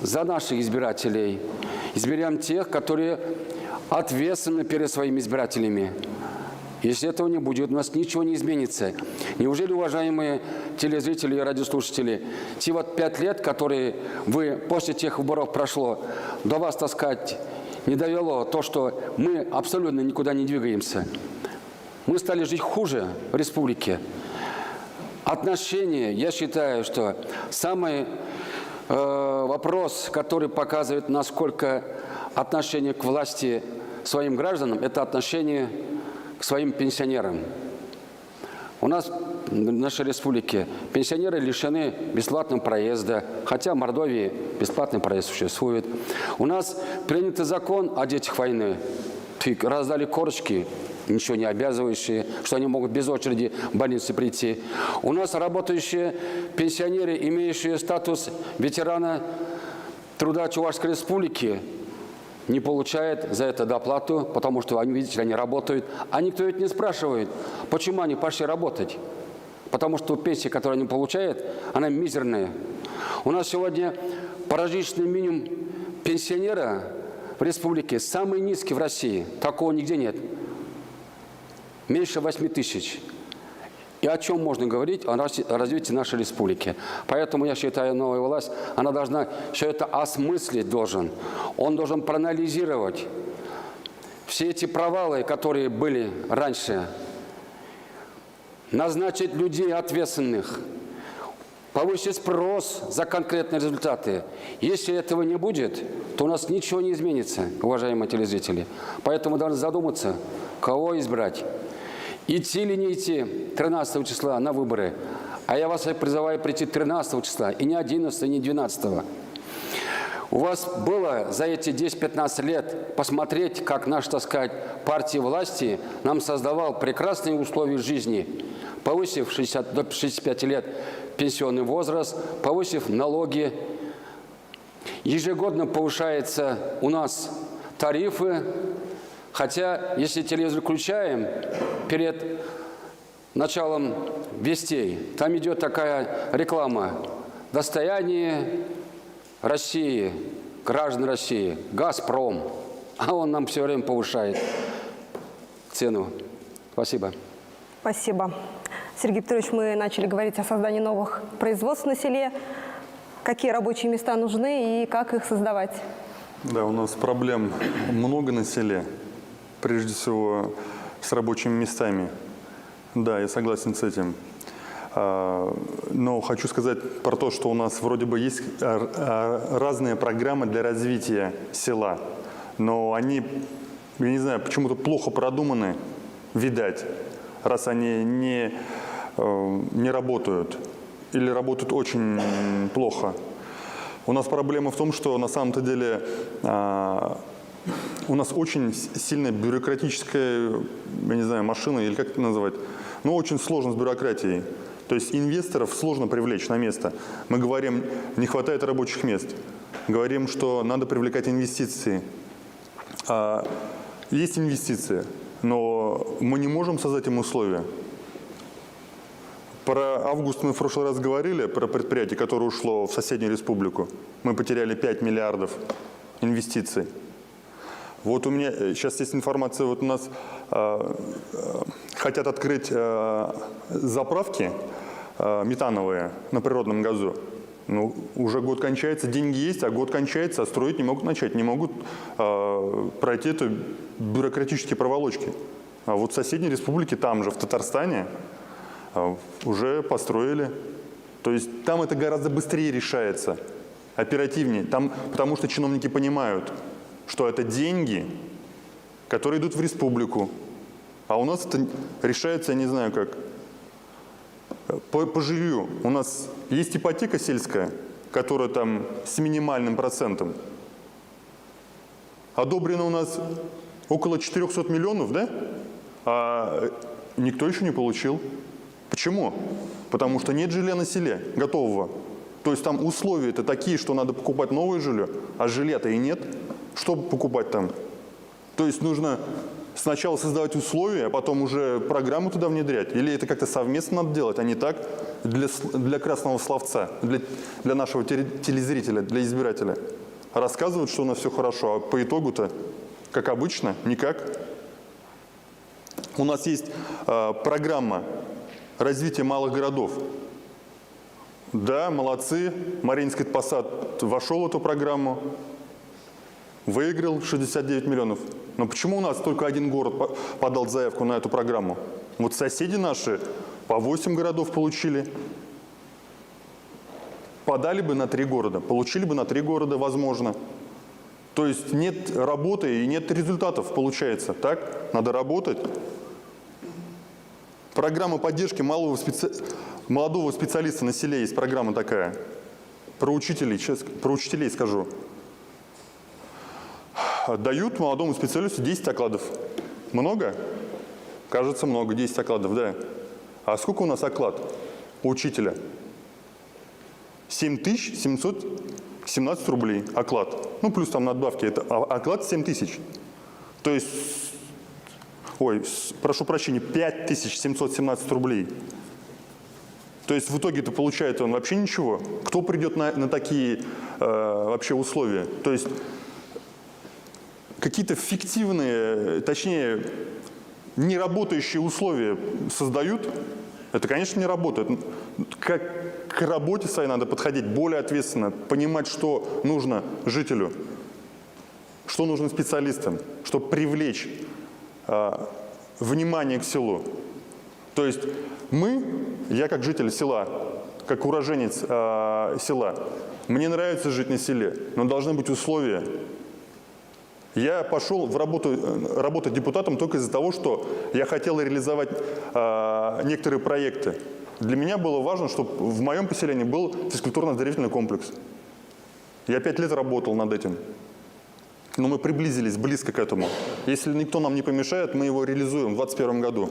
за наших избирателей. Изберем тех, которые ответственны перед своими избирателями. Если этого не будет, у нас ничего не изменится. Неужели, уважаемые телезрители и радиослушатели, те 5 лет, которые вы после тех выборов прошло, до вас, так сказать, не довело то, что мы абсолютно никуда не двигаемся? Мы стали жить хуже в республике. Отношения, я считаю, что самый вопрос, который показывает, насколько отношение к власти своим гражданам, это отношение к своим пенсионерам. У нас в нашей республике пенсионеры лишены бесплатного проезда, хотя в Мордовии бесплатный проезд существует. У нас принят закон о детях войны. Раздали корочки, ничего не обязывающие, что они могут без очереди в больницу прийти. У нас работающие пенсионеры, имеющие статус ветерана труда Чувашской республики, не получает за это доплату, потому что они, видите, они работают. А никто ведь не спрашивает, почему они пошли работать. Потому что пенсия, которую они получают, она мизерная. У нас сегодня прожиточный минимум пенсионера в республике самый низкий в России. Такого нигде нет. Меньше 8 тысяч. И о чем можно говорить? О развитии нашей республики. Поэтому я считаю, новая власть, она должна все это осмыслить должен. Он должен проанализировать все эти провалы, которые были раньше. Назначить людей ответственных. Повысить спрос за конкретные результаты. Если этого не будет, то у нас ничего не изменится, уважаемые телезрители. Поэтому должны задуматься, кого избрать. Идти или не идти 13 числа на выборы. А я вас призываю прийти 13 числа, и не 11, и не 12. У вас было за эти 10-15 лет посмотреть, как наш, так сказать, партия власти нам создавал прекрасные условия жизни, повысив до 65 лет пенсионный возраст, повысив налоги. Ежегодно повышаются у нас тарифы. Хотя, если телевизор включаем, перед началом вестей, там идет такая реклама. Достояние России, граждан России, «Газпром». А он нам все время повышает цену. Спасибо. Спасибо. Сергей Петрович, мы начали говорить о создании новых производств на селе. Какие рабочие места нужны и как их создавать? Да, у нас проблем много на селе. Прежде всего, с рабочими местами. Да, я согласен с этим. Но хочу сказать про то, что у нас вроде бы есть разные программы для развития села. Но они, я не знаю, почему-то плохо продуманы, видать, раз они не работают. Или работают очень плохо. У нас проблема в том, что на самом-то деле у нас очень сильная бюрократическая, я не знаю, машина, или как это называть, но очень сложно с бюрократией. То есть инвесторов сложно привлечь на место. Мы говорим, не хватает рабочих мест. Говорим, что надо привлекать инвестиции. Есть инвестиции, но мы не можем создать им условия. Про август мы в прошлый раз говорили, про предприятие, которое ушло в соседнюю республику. Мы потеряли 5 миллиардов инвестиций. Вот у меня сейчас есть информация, вот у нас хотят открыть заправки метановые на природном газу. Ну, уже год кончается, деньги есть, а год кончается, а строить не могут начать, не могут пройти это бюрократические проволочки. А вот в соседней республике, там же, в Татарстане, уже построили. То есть там это гораздо быстрее решается, оперативнее, там, потому что чиновники понимают, что это деньги, которые идут в республику. А у нас это решается, я не знаю как, по жилью. У нас есть ипотека сельская, которая там с минимальным процентом. Одобрено у нас около 400 миллионов, да? А никто еще не получил. Почему? Потому что нет жилья на селе, готового. То есть там условия-то такие, что надо покупать новое жилье, а жилья-то и нет. Что покупать там? То есть нужно сначала создавать условия, а потом уже программу туда внедрять? Или это как-то совместно надо делать, а не так для красного словца, для нашего телезрителя, для избирателя? Рассказывают, что у нас все хорошо, а по итогу-то, как обычно, никак. У нас есть программа развития малых городов. Да, молодцы, Мариинский посад вошел в эту программу. Выиграл 69 миллионов. Но почему у нас только один город подал заявку на эту программу? Вот соседи наши по 8 городов получили. Подали бы на 3 города, получили бы на 3 города, возможно. То есть нет работы и нет результатов, получается. Так? Надо работать. Программа поддержки молодого специалиста на селе есть программа такая. Про учителей, сейчас про учителей скажу. Дают молодому специалисту 10 окладов. Много? Кажется, много, 10 окладов, да. А сколько у нас оклад у учителя? 7700 17 рублей оклад. Ну, плюс там надбавки. Это оклад 7 тысяч. То есть, прошу прощения, 5717 рублей. То есть в итоге-то получает он вообще ничего. Кто придет на такие вообще условия? То есть какие-то фиктивные, точнее, неработающие условия создают. Это, конечно, не работает. К работе своей надо подходить более ответственно, понимать, что нужно жителю, что нужно специалистам, чтобы привлечь внимание к селу. То есть я как житель села, как уроженец села, мне нравится жить на селе, но должны быть условия. Я пошел работать депутатом только из-за того, что я хотел реализовать некоторые проекты. Для меня было важно, чтобы в моем поселении был физкультурно-оздоровительный комплекс. Я 5 лет работал над этим. Но мы приблизились близко к этому. Если никто нам не помешает, мы его реализуем в 2021 году.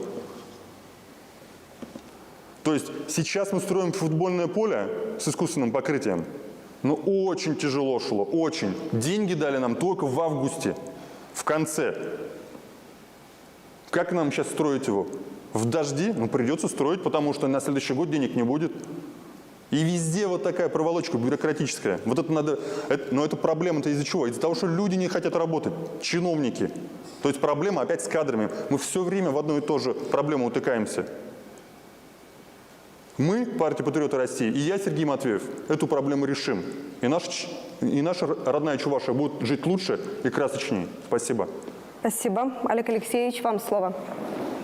То есть сейчас мы строим футбольное поле с искусственным покрытием. Но очень тяжело шло, очень. Деньги дали нам только в августе, в конце. Как нам сейчас строить его? В дожди? Ну, придется строить, потому что на следующий год денег не будет. И везде вот такая проволочка бюрократическая. Вот это надо. Но это проблема-то из-за чего? Из-за того, что люди не хотят работать, чиновники. То есть проблема опять с кадрами. Мы все время в одну и ту же проблему утыкаемся. Мы, партия «Патриоты России», и я, Сергей Матвеев, эту проблему решим. И наша родная Чувашия будет жить лучше и красочнее. Спасибо. Спасибо. Олег Алексеевич, вам слово.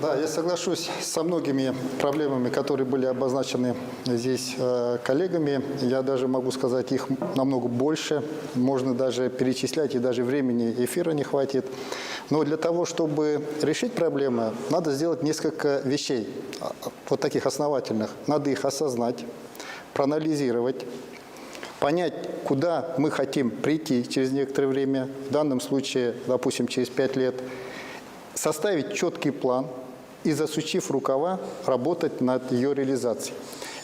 Да, я соглашусь со многими проблемами, которые были обозначены здесь коллегами. Я даже могу сказать, их намного больше. Можно даже перечислять, и даже времени эфира не хватит. Но для того, чтобы решить проблемы, надо сделать несколько вещей, вот таких основательных. Надо их осознать, проанализировать, понять, куда мы хотим прийти через некоторое время, в данном случае, допустим, через 5 лет, составить четкий план и, засучив рукава, работать над ее реализацией.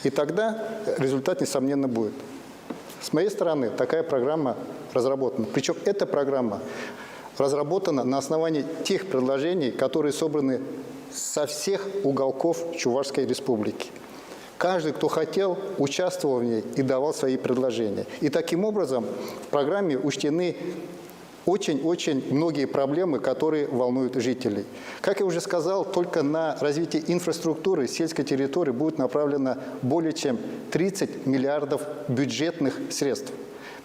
И тогда результат, несомненно, будет. С моей стороны, такая программа разработана. Причем эта программа разработана на основании тех предложений, которые собраны со всех уголков Чувашской Республики. Каждый, кто хотел, участвовал в ней и давал свои предложения. И таким образом в программе учтены очень-очень многие проблемы, которые волнуют жителей. Как я уже сказал, только на развитие инфраструктуры сельской территории будет направлено более чем 30 миллиардов бюджетных средств.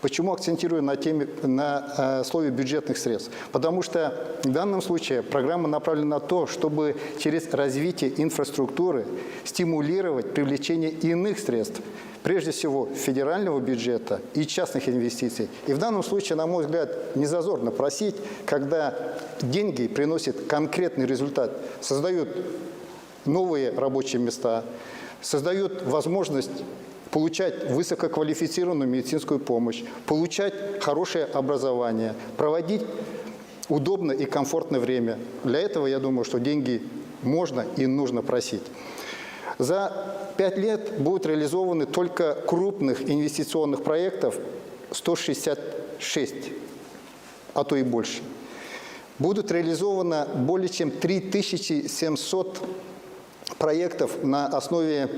Почему акцентирую на слове бюджетных средств? Потому что в данном случае программа направлена на то, чтобы через развитие инфраструктуры стимулировать привлечение иных средств, прежде всего федерального бюджета и частных инвестиций. И в данном случае, на мой взгляд, не зазорно просить, когда деньги приносят конкретный результат, создают новые рабочие места, создают возможность получать высококвалифицированную медицинскую помощь, получать хорошее образование, проводить удобное и комфортное время. Для этого, я думаю, что деньги можно и нужно просить. За 5 лет будут реализованы только крупных инвестиционных проектов 166, а то и больше. Будут реализовано более чем 3700 проектов на основе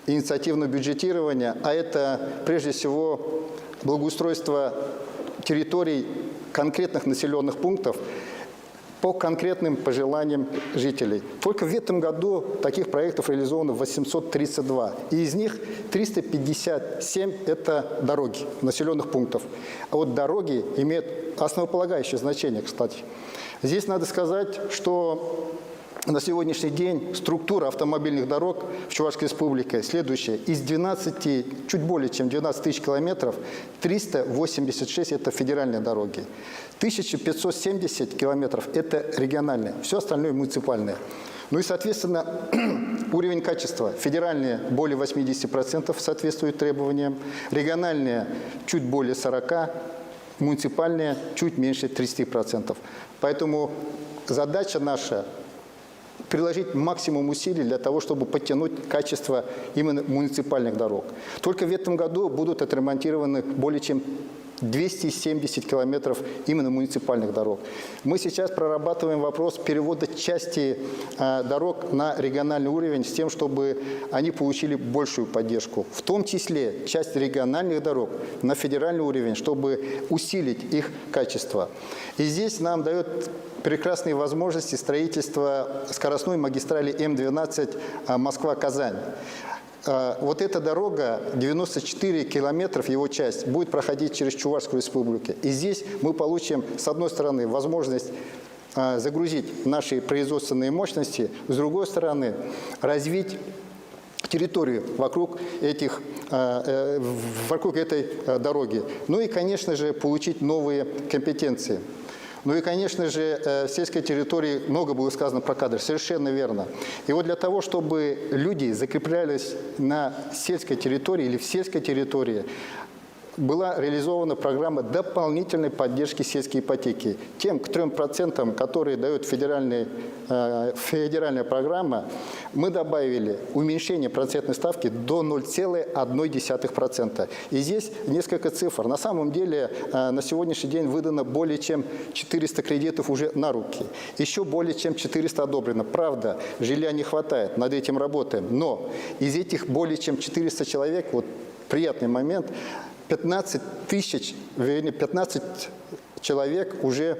инициативного бюджетирования, а это прежде всего благоустройство территорий конкретных населенных пунктов по конкретным пожеланиям жителей. Только в этом году таких проектов реализовано 832. И из них 357 – это дороги населенных пунктов. А вот дороги имеют основополагающее значение, кстати. Здесь надо сказать, что на сегодняшний день структура автомобильных дорог в Чувашской Республике следующая. Из 12, чуть более чем 12 тысяч километров, 386 – это федеральные дороги. 1570 километров – это региональные, все остальное муниципальные. Ну и, соответственно, уровень качества. Федеральные более 80% соответствуют требованиям, региональные чуть более 40%, муниципальные чуть меньше 30%. Поэтому задача наша – приложить максимум усилий для того, чтобы подтянуть качество именно муниципальных дорог. Только в этом году будут отремонтированы более чем 270 километров именно муниципальных дорог. Мы сейчас прорабатываем вопрос перевода части дорог на региональный уровень с тем, чтобы они получили большую поддержку. В том числе часть региональных дорог на федеральный уровень, чтобы усилить их качество. И здесь нам дает прекрасные возможности строительства скоростной магистрали М12 Москва-Казань. Вот эта дорога, 94 километров, его часть, будет проходить через Чувашскую республику. И здесь мы получим, с одной стороны, возможность загрузить наши производственные мощности, с другой стороны, развить территорию вокруг этой дороги. Ну и, конечно же, получить новые компетенции. Ну и, конечно же, в сельской территории много было сказано про кадры, совершенно верно. И вот для того, чтобы люди закреплялись на сельской территории или в сельской территории, была реализована программа дополнительной поддержки сельской ипотеки. Тем к 3%, которые дает федеральная программа, мы добавили уменьшение процентной ставки до 0,1%. И здесь несколько цифр. На самом деле на сегодняшний день выдано более чем 400 кредитов уже на руки. Еще более чем 400 одобрено. Правда, жилья не хватает, над этим работаем. Но из этих более чем 400 человек, вот приятный момент, 15 человек уже,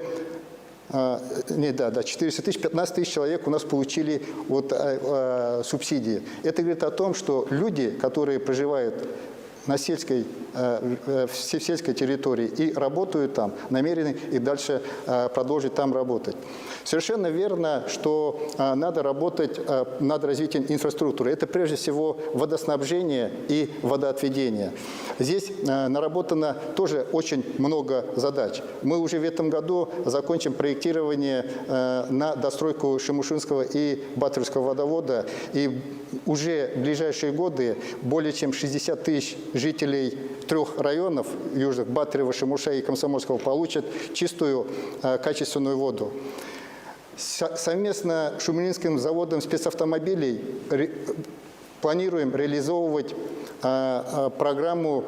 400 тысяч, 15 тысяч человек у нас получили субсидии. Это говорит о том, что люди, которые проживают в сельской территории и работают там, намерены и дальше продолжить там работать. Совершенно верно, что надо работать над развитием инфраструктуры. Это прежде всего водоснабжение и водоотведение. Здесь наработано тоже очень много задач. Мы уже в этом году закончим проектирование на достройку Шемушинского и Батыревского водовода. И уже в ближайшие годы более чем 60 тысяч жителей 3 районов южных, Батырева, Шемуша и Комсомольского, получат чистую качественную воду. Совместно с Шумилинским заводом спецавтомобилей планируем реализовывать программу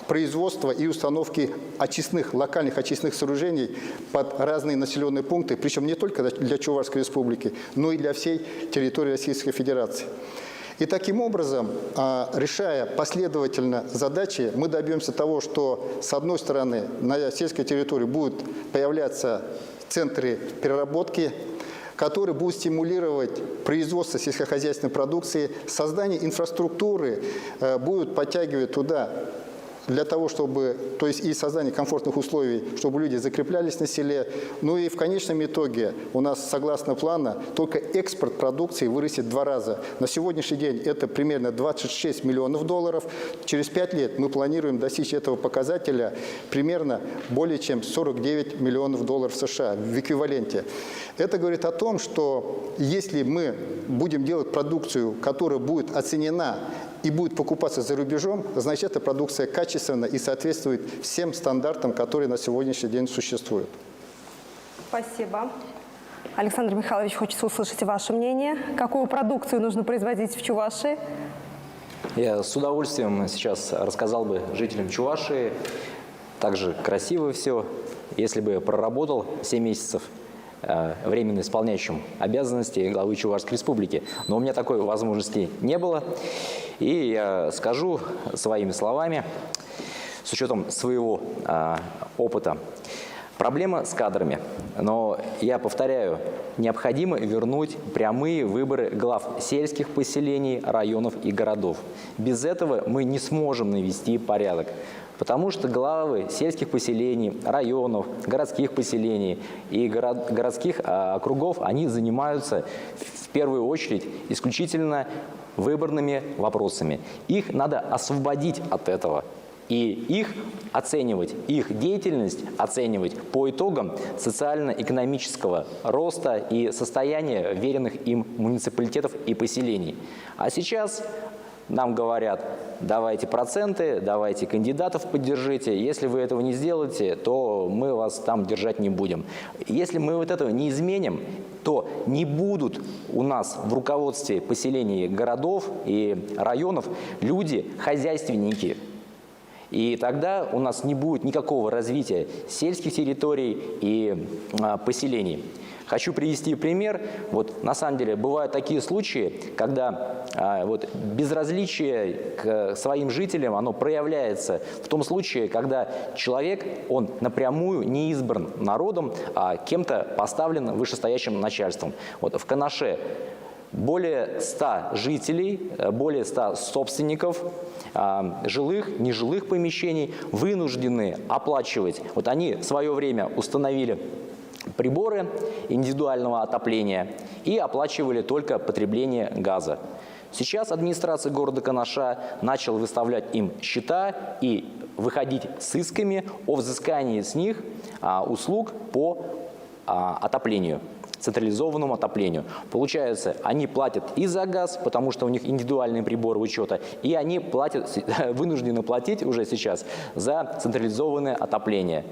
производства и установки локальных очистных сооружений под разные населенные пункты, причем не только для Чувашской республики, но и для всей территории Российской Федерации. И таким образом, решая последовательно задачи, мы добьемся того, что, с одной стороны, на сельской территории будут появляться центры переработки, которые будут стимулировать производство сельскохозяйственной продукции, создание инфраструктуры, будут подтягивать туда для того, чтобы, то есть и создание комфортных условий, чтобы люди закреплялись на селе. Ну и в конечном итоге у нас, согласно плану, только экспорт продукции вырастет в 2 раза. На сегодняшний день это примерно 26 миллионов долларов. Через 5 лет мы планируем достичь этого показателя примерно более чем 49 миллионов долларов США в эквиваленте. Это говорит о том, что если мы будем делать продукцию, которая будет оценена и будет покупаться за рубежом, значит, эта продукция качественна и соответствует всем стандартам, которые на сегодняшний день существуют. Спасибо. Александр Михайлович, хочется услышать ваше мнение. Какую продукцию нужно производить в Чувашии? Я с удовольствием сейчас рассказал бы жителям Чувашии. Также красиво все. Если бы проработал 7 месяцев временно исполняющим обязанности главы Чувашской республики. Но у меня такой возможности не было. И я скажу своими словами, с учетом своего опыта, проблема с кадрами. Но я повторяю, необходимо вернуть прямые выборы глав сельских поселений, районов и городов. Без этого мы не сможем навести порядок. Потому что главы сельских поселений, районов, городских поселений и городских округов, они занимаются в первую очередь исключительно выборными вопросами. Их надо освободить от этого. И их оценивать, их деятельность оценивать по итогам социально-экономического роста и состояния веренных им муниципалитетов и поселений. А сейчас нам говорят, давайте проценты, давайте кандидатов поддержите. Если вы этого не сделаете, то мы вас там держать не будем. Если мы вот этого не изменим, то не будут у нас в руководстве поселений городов и районов люди, хозяйственники. И тогда у нас не будет никакого развития сельских территорий и поселений. Хочу привести пример. Вот, на самом деле бывают такие случаи, когда безразличие к своим жителям оно проявляется в том случае, когда человек, он напрямую не избран народом, а кем-то поставлен вышестоящим начальством. Вот в Канаше более 100 жителей, более 100 собственников жилых, нежилых помещений вынуждены оплачивать. Вот они в свое время установили приборы индивидуального отопления и оплачивали только потребление газа. Сейчас администрация города Канаша начала выставлять им счета и выходить с исками о взыскании с них услуг по отоплению, централизованному отоплению. Получается, они платят и за газ, потому что у них индивидуальные приборы учета, и они вынуждены платить уже сейчас за централизованное отопление.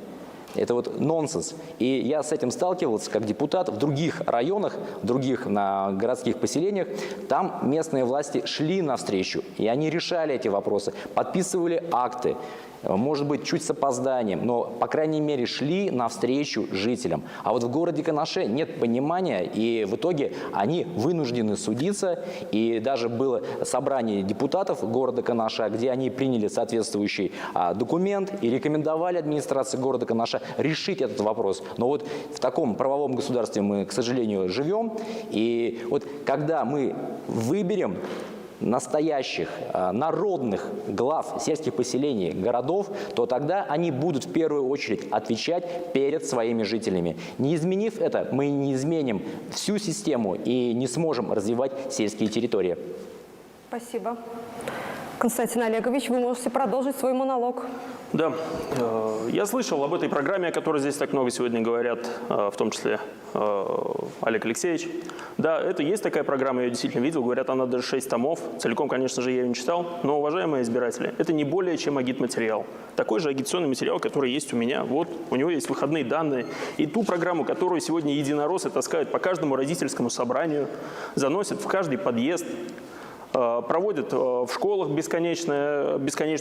Это вот нонсенс. И я с этим сталкивался как депутат в других районах, в других городских поселениях. Там местные власти шли навстречу, и они решали эти вопросы, подписывали акты. Может быть, чуть с опозданием, но, по крайней мере, шли навстречу жителям. А вот в городе Канаше нет понимания, и в итоге они вынуждены судиться. И даже было собрание депутатов города Канаша, где они приняли соответствующий документ и рекомендовали администрации города Канаша решить этот вопрос. Но вот в таком правовом государстве мы, к сожалению, живем. И вот когда мы выберем настоящих народных глав сельских поселений, городов, то тогда они будут в первую очередь отвечать перед своими жителями. Не изменив это, мы не изменим всю систему и не сможем развивать сельские территории. Спасибо. Константин Олегович, вы можете продолжить свой монолог. Да, я слышал об этой программе, о которой здесь так много сегодня говорят, в том числе Олег Алексеевич. Да, это есть такая программа, я ее действительно видел, говорят, она даже 6 томов. Целиком, конечно же, я ее не читал, но, уважаемые избиратели, это не более чем агитматериал. Такой же агитационный материал, который есть у меня. Вот, у него есть выходные данные. И ту программу, которую сегодня единороссы таскают по каждому родительскому собранию, заносят в каждый подъезд, проводят в школах бесконечную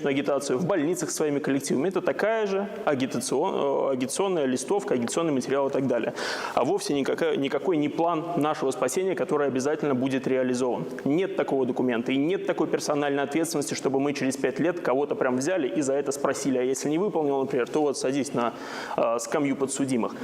агитацию, в больницах своими коллективами. Это такая же агитационная листовка, агитационный материал и так далее. А вовсе никакой не план нашего спасения, который обязательно будет реализован. Нет такого документа и нет такой персональной ответственности, чтобы мы через 5 лет кого-то прям взяли и за это спросили. А если не выполнил, например, то вот садись на скамью подсудимых.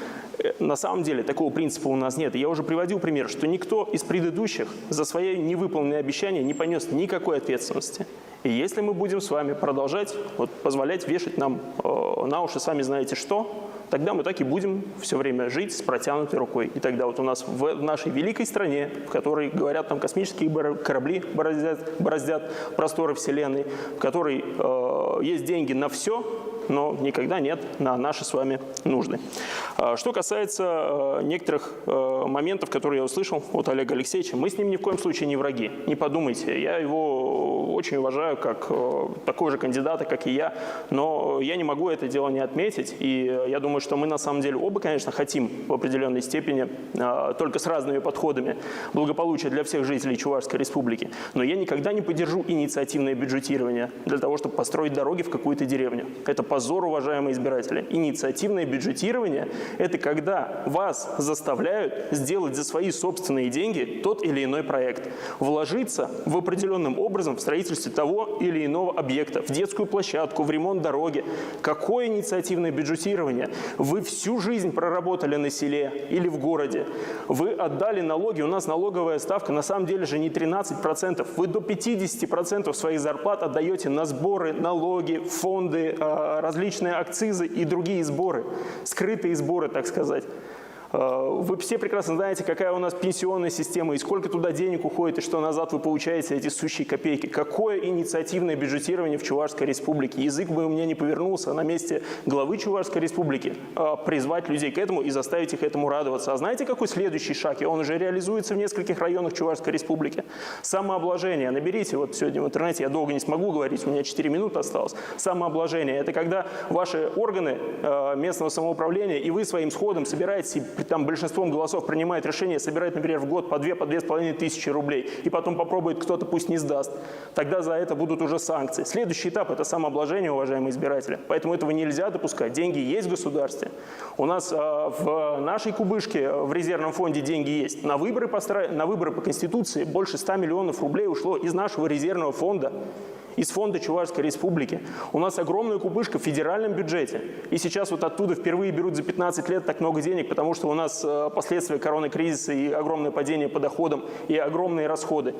На самом деле такого принципа у нас нет. И я уже приводил пример, что никто из предыдущих за свои невыполненные обещания не понес никакой ответственности. И если мы будем с вами продолжать позволять вешать нам на уши сами знаете что, тогда мы так и будем все время жить с протянутой рукой. И тогда вот у нас в нашей великой стране, в которой, говорят, там космические корабли бороздят просторы Вселенной, в которой есть деньги на все, но никогда нет на наши с вами нужды. Что касается некоторых моментов, которые я услышал от Олега Алексеевича, мы с ним ни в коем случае не враги. Не подумайте, я его очень уважаю как такого же кандидата, как и я, но я не могу это дело не отметить. И я думаю, что мы на самом деле оба, конечно, хотим в определенной степени, только с разными подходами, благополучия для всех жителей Чувашской Республики. Но я никогда не поддержу инициативное бюджетирование для того, чтобы построить дороги в какую-то деревню. Это позор, уважаемые избиратели. Инициативное бюджетирование – это когда вас заставляют сделать за свои собственные деньги тот или иной проект, вложиться в определенным образом в строительстве того или иного объекта, в детскую площадку, в ремонт дороги. Какое инициативное бюджетирование? Вы всю жизнь проработали на селе или в городе, вы отдали налоги, у нас налоговая ставка на самом деле же не 13%, вы до 50% своих зарплат отдаете на сборы, налоги, фонды, различные акцизы и другие сборы, скрытые сборы, так сказать. Вы все прекрасно знаете, какая у нас пенсионная система, и сколько туда денег уходит, и что назад вы получаете эти сущие копейки. Какое инициативное бюджетирование в Чувашской Республике. Язык бы у меня не повернулся на месте главы Чувашской Республики призвать людей к этому и заставить их этому радоваться. А знаете, какой следующий шаг? И он уже реализуется в нескольких районах Чувашской Республики. Самообложение. Наберите, вот сегодня в интернете, я долго не смогу говорить, у меня 4 минуты осталось. Самообложение. Это когда ваши органы местного самоуправления и вы своим сходом собираете там большинством голосов принимает решение, собирает, например, в год по 2-2,5 тысячи рублей, и потом попробует кто-то, пусть не сдаст, тогда за это будут уже санкции. Следующий этап – это самообложение, уважаемые избиратели. Поэтому этого нельзя допускать. Деньги есть в государстве. У нас в нашей кубышке в резервном фонде деньги есть. На выборы по Конституции больше 100 миллионов рублей ушло из нашего резервного фонда, из фонда Чувашской Республики. У нас огромная кубышка в федеральном бюджете. И сейчас вот оттуда впервые берут за 15 лет так много денег, потому что у нас последствия коронакризиса и огромное падение по доходам, и огромные расходы.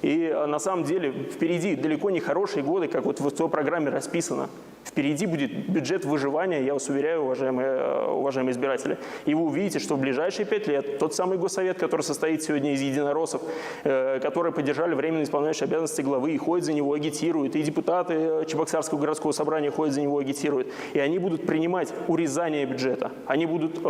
И на самом деле впереди далеко не хорошие годы, как вот в той программе расписано. Впереди будет бюджет выживания, я вас уверяю, уважаемые избиратели. И вы увидите, что в ближайшие 5 лет тот самый госсовет, который состоит сегодня из единороссов, которые поддержали временно исполняющие обязанности главы, и ходят за него, агитируют, и депутаты Чебоксарского городского собрания ходят за него, агитируют. И они будут принимать урезание бюджета. Они будут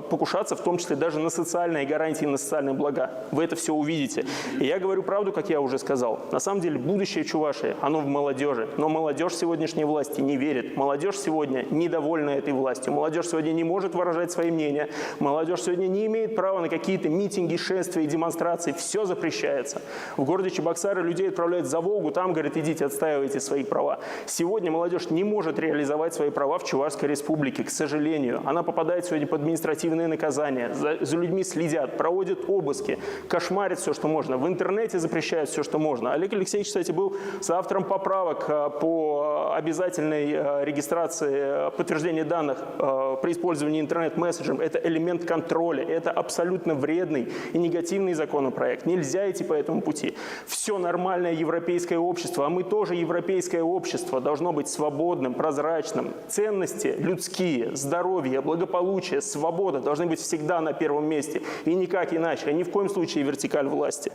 покушаться в том числе даже на социальные гарантии, на социальные блага. Вы это все увидите. И я говорю правду, как я уже сказал. На самом деле будущее Чувашии, оно в молодежи. Но молодежь сегодняшней власти не верит. Молодежь сегодня недовольна этой властью. Молодежь сегодня не может выражать свои мнения. Молодежь сегодня не имеет права на какие-то митинги, шествия и демонстрации. Все запрещается. В городе Чебоксары людей отправляют за Волгу, там, говорят, идите, отстаивайте свои права. Сегодня молодежь не может реализовать свои права в Чувашской Республике, к сожалению. Она попадает сегодня под административные наказания. За людьми следят, проводят обыски, кошмарят все, что можно. В интернете запрещают все, что можно. Олег Алексеевич, кстати, был соавтором поправок по обязательной регистрации подтверждения данных при использовании интернет-мессенджеров. Это элемент контроля. Это абсолютно вредный и негативный законопроект. Нельзя идти по этому пути. Все нормальное европейское общество, а мы тоже европейское общество, должно быть свободным, прозрачным. Ценности людские, здоровье, благополучие, свобода должны быть всегда на первом месте. И никак иначе, а ни в коем случае вертикаль власти.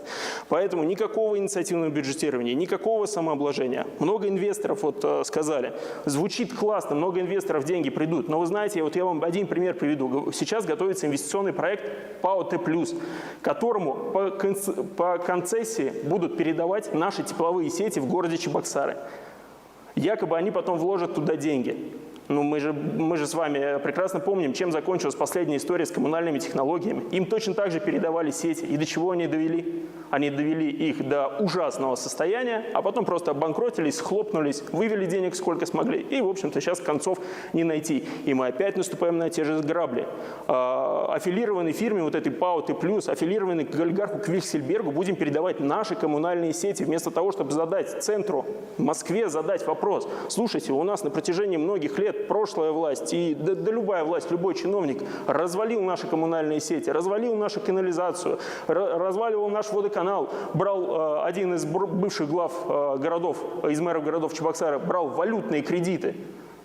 Поэтому никакого инициативного бюджетирования, никакого самообложения. Много инвесторов вот сказали. Звучит классно, много инвесторов, деньги придут. Но вы знаете, вот я вам один пример приведу. Сейчас готовится инвестиционный проект ПАО Т+, которому по концессии будут передавать наши тепловые сети в городе Чебоксары. Якобы они потом вложат туда деньги. Ну, мы же с вами прекрасно помним, чем закончилась последняя история с коммунальными технологиями. Им точно так же передавали сети. И до чего они довели? Они довели их до ужасного состояния, а потом просто обанкротились, схлопнулись, вывели денег сколько смогли. И, в общем-то, сейчас концов не найти. И мы опять наступаем на те же грабли. Аффилированной фирме, вот этой ПАО Т+, аффилированной к олигарху Квихсельбергу, будем передавать наши коммунальные сети, вместо того, чтобы задать центру, Москве задать вопрос. Слушайте, у нас на протяжении многих лет прошлая власть и да любая власть, любой чиновник развалил наши коммунальные сети, развалил нашу канализацию, разваливал наш водоканал, брал один из бывших глав городов, из мэров городов Чебоксары, брал валютные кредиты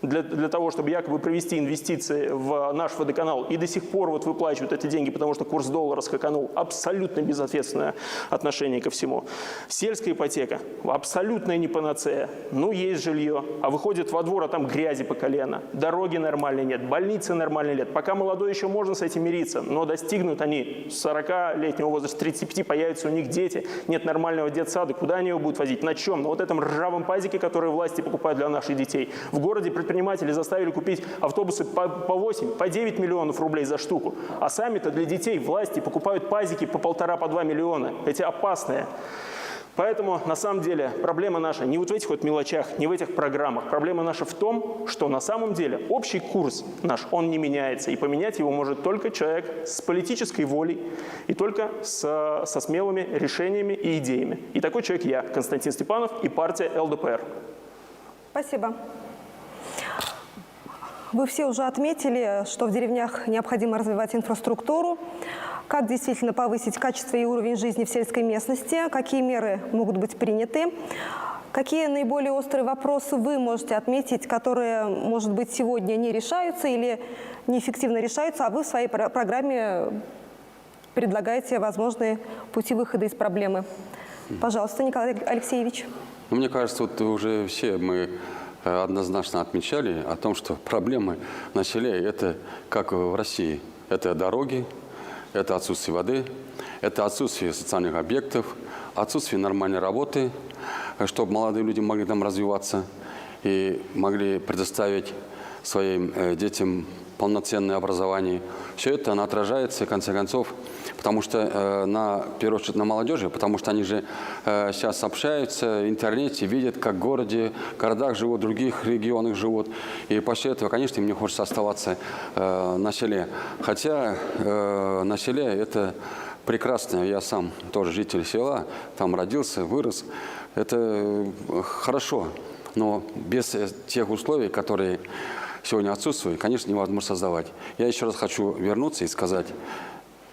для того, чтобы якобы провести инвестиции в наш водоканал, и до сих пор вот выплачивают эти деньги, потому что курс доллара скаканул. Абсолютно безответственное отношение ко всему. Сельская ипотека – абсолютная не панацея. Ну, есть жилье, а выходит во двор, а там грязи по колено. Дороги нормальной нет, больницы нормальной нет. Пока молодой еще можно с этим мириться, но достигнут они 40-летнего возраста, 35, появятся у них дети, нет нормального детсада. Куда они его будут возить? На чем? На вот этом ржавом пазике, который власти покупают для наших детей. В городе предприниматели заставили купить автобусы по 8, по 9 миллионов рублей за штуку. А сами-то для детей власти покупают пазики по 1,5, по 2 миллиона. Эти опасные. Поэтому, на самом деле, проблема наша не вот в этих вот мелочах, не в этих программах. Проблема наша в том, что на самом деле общий курс наш, он не меняется. И поменять его может только человек с политической волей и только со смелыми решениями и идеями. И такой человек я, Константин Степанов, и партия ЛДПР. Спасибо. Вы все уже отметили, что в деревнях необходимо развивать инфраструктуру. Как действительно повысить качество и уровень жизни в сельской местности? Какие меры могут быть приняты? Какие наиболее острые вопросы вы можете отметить, которые, может быть, сегодня не решаются или неэффективно решаются, а вы в своей программе предлагаете возможные пути выхода из проблемы? Пожалуйста, Николай Алексеевич. Мне кажется, вот уже все мы однозначно отмечали о том, что проблемы на селе – это как в России. Это дороги, это отсутствие воды, это отсутствие социальных объектов, отсутствие нормальной работы, чтобы молодые люди могли там развиваться и могли предоставить своим детям полноценное образование. Все это оно отражается, в конце концов, потому что, в первую очередь, на молодежи, потому что они же сейчас общаются в интернете, видят, как в городах живут, в других регионах живут. И после этого, конечно, им не хочется оставаться на селе. Хотя на селе это прекрасно. Я сам тоже житель села, там родился, вырос. Это хорошо. Но без тех условий, которые сегодня отсутствуют, конечно, невозможно создавать. Я еще раз хочу вернуться и сказать,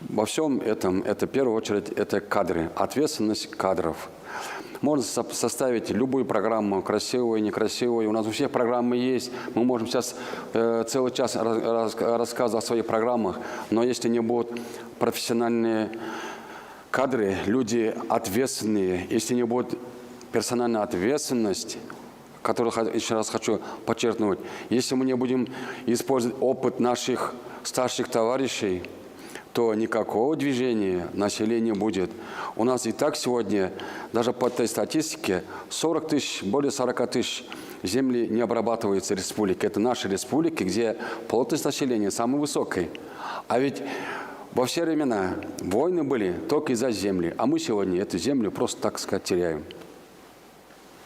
во всем этом, это в первую очередь, это кадры, ответственность кадров. Можно составить любую программу, красивую, некрасивую. У нас у всех программы есть. Мы можем сейчас целый час рассказывать о своих программах. Но если не будут профессиональные кадры, люди ответственные, если не будет персональная ответственность, которую еще раз хочу подчеркнуть, если мы не будем использовать опыт наших старших товарищей, то никакого движения на селе не будет. У нас и так сегодня, даже по этой статистике, 40 тысяч, более 40 тысяч земли не обрабатывается республикой. Это наши республики, где плотность населения самая высокая. А ведь во все времена войны были только из-за земли, а мы сегодня эту землю просто, так сказать, теряем.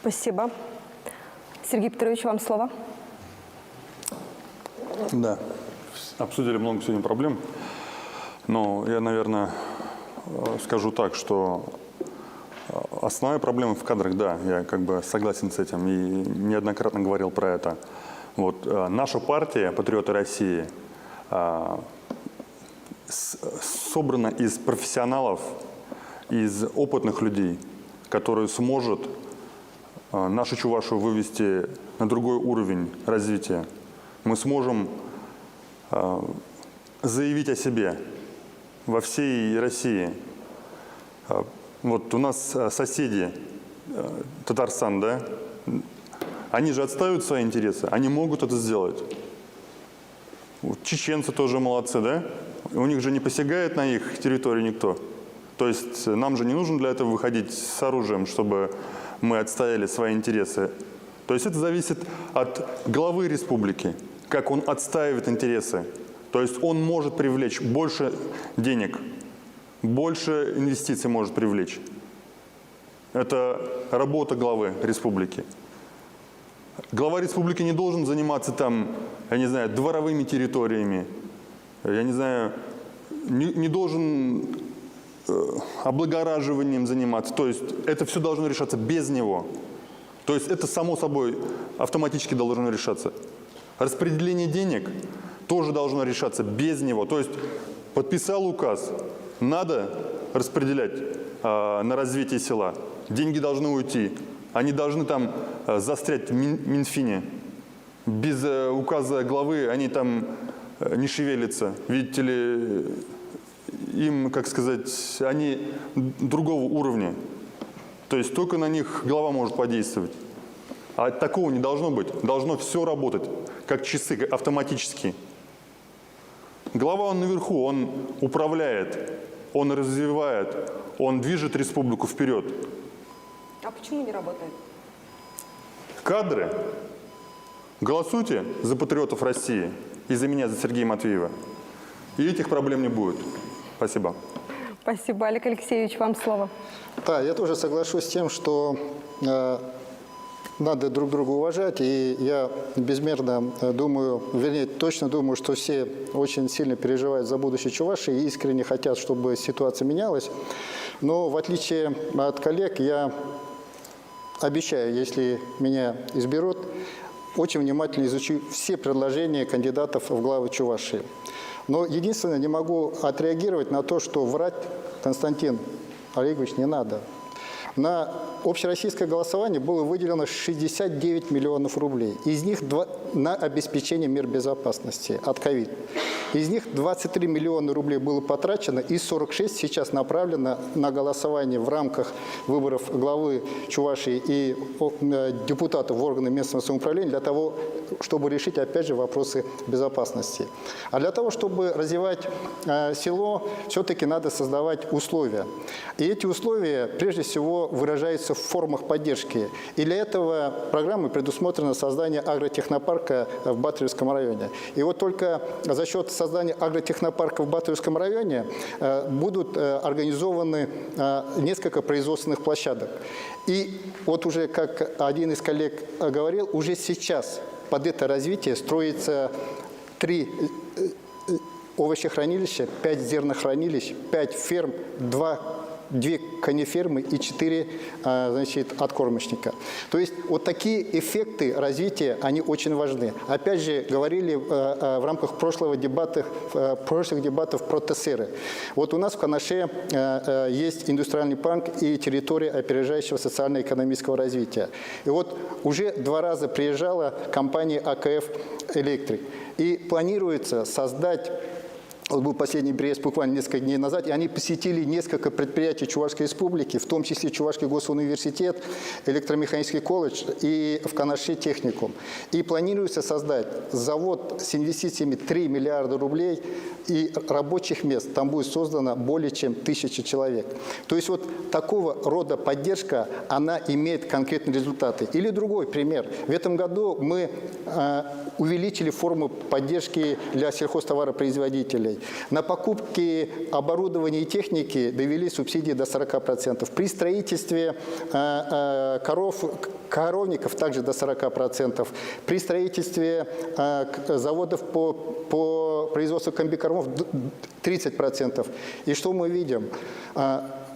Спасибо. Сергей Петрович, вам слово. Да, обсудили много сегодня проблем. Но я, наверное, скажу так, что основная проблема в кадрах, да, я как бы согласен с этим и неоднократно говорил про это. Вот, наша партия «Патриоты России» собрана из профессионалов, из опытных людей, которые сможет нашу Чувашию вывести на другой уровень развития. Мы сможем заявить о себе во всей России. Вот у нас соседи, Татарстан, да, они же отстаивают свои интересы, они могут это сделать. Чеченцы тоже молодцы, да? У них же не посягает на их территорию никто. То есть нам же не нужно для этого выходить с оружием, чтобы мы отстояли свои интересы. То есть это зависит от главы республики, как он отстаивает интересы. То есть он может привлечь больше денег, больше инвестиций может привлечь. Это работа главы республики. Глава республики не должен заниматься там, я не знаю, дворовыми территориями, я не знаю, не должен облагораживанием заниматься. То есть это все должно решаться без него. То есть это само собой автоматически должно решаться. Распределение денег тоже должно решаться без него. То есть подписал указ, надо распределять на развитие села. Деньги должны уйти. Они должны там застрять в Минфине. Без указа главы они там не шевелятся. Видите ли, им, как сказать, они другого уровня. То есть только на них глава может подействовать. А такого не должно быть. Должно все работать, как часы, автоматически. Глава, он наверху, он управляет, он развивает, он движет республику вперед. А почему не работает? Кадры. Голосуйте за патриотов России и за меня, за Сергея Матвеева. И этих проблем не будет. Спасибо. Спасибо. Олег Алексеевич, вам слово. Да, я тоже соглашусь с тем, что надо друг друга уважать. И я безмерно думаю, вернее, точно думаю, что все очень сильно переживают за будущее Чувашии и искренне хотят, чтобы ситуация менялась. Но в отличие от коллег, я обещаю, если меня изберут, очень внимательно изучу все предложения кандидатов в главы Чувашии. Но единственное, не могу отреагировать на то, что врать, Константин Олегович, не надо. На общероссийское голосование было выделено 69 миллионов рублей. Из них на обеспечение мер безопасности от ковид. Из них 23 миллиона рублей было потрачено, и 46 сейчас направлено на голосование в рамках выборов главы Чувашии и депутатов в органы местного самоуправления для того, чтобы решить, опять же, вопросы безопасности. А для того, чтобы развивать село, все-таки надо создавать условия. И эти условия, прежде всего, выражаются в формах поддержки. И для этого программой предусмотрено создание агротехнопарка в Батыревском районе. И вот только за счет создания агротехнопарка в Батыревском районе будут организованы несколько производственных площадок. И вот уже, как один из коллег говорил, уже сейчас под это развитие строится 3 овощехранилища, 5 зернохранилищ, 5 ферм, 2 конефермы и 4 откормочника. То есть вот такие эффекты развития, они очень важны. Опять же, говорили в рамках прошлых дебатов про ТСРы. Вот у нас в Канаше есть индустриальный парк и территория опережающего социально-экономического развития. И вот уже 2 раза приезжала компания АКФ Электрик. И планируется создать. Вот был последний приезд буквально несколько дней назад, и они посетили несколько предприятий Чувашской республики, в том числе Чувашский госуниверситет, электромеханический колледж и в Канаше техникум. И планируется создать завод с инвестициями 3 миллиарда рублей, и рабочих мест там будет создано более чем 1000 человек. То есть вот такого рода поддержка, она имеет конкретные результаты. Или другой пример. В этом году мы увеличили форму поддержки для сельхозтоваропроизводителей. На покупки оборудования и техники довели субсидии до 40%. При строительстве коровников также до 40%. При строительстве заводов по производству комбикормов 30%. И что мы видим?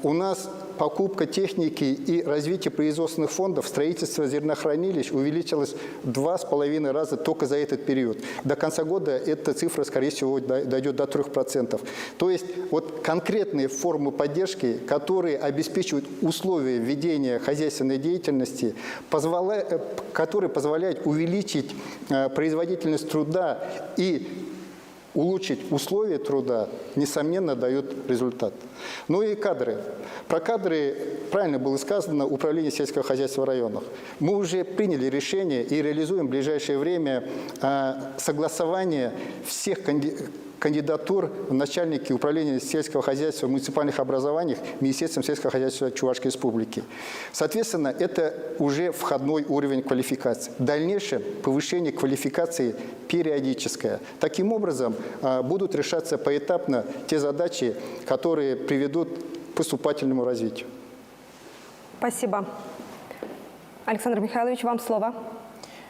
У нас покупка техники и развитие производственных фондов, строительство зернохранилищ увеличилось в 2,5 раза только за этот период. До конца года эта цифра, скорее всего, дойдет до 3%. То есть вот конкретные формы поддержки, которые обеспечивают условия ведения хозяйственной деятельности, которые позволяют увеличить производительность труда и улучшить условия труда, несомненно, дают результат. Ну и кадры. Про кадры правильно было сказано управление сельского хозяйства в районах. Мы уже приняли решение и реализуем в ближайшее время согласование всех кандидатур в начальники управления сельского хозяйства в муниципальных образованиях Министерством сельского хозяйства Чувашской республики. Соответственно, это уже входной уровень квалификации. Дальнейшее повышение квалификации периодическое. Таким образом, будут решаться поэтапно те задачи, которые приведут к поступательному развитию. Спасибо. Александр Михайлович, вам слово.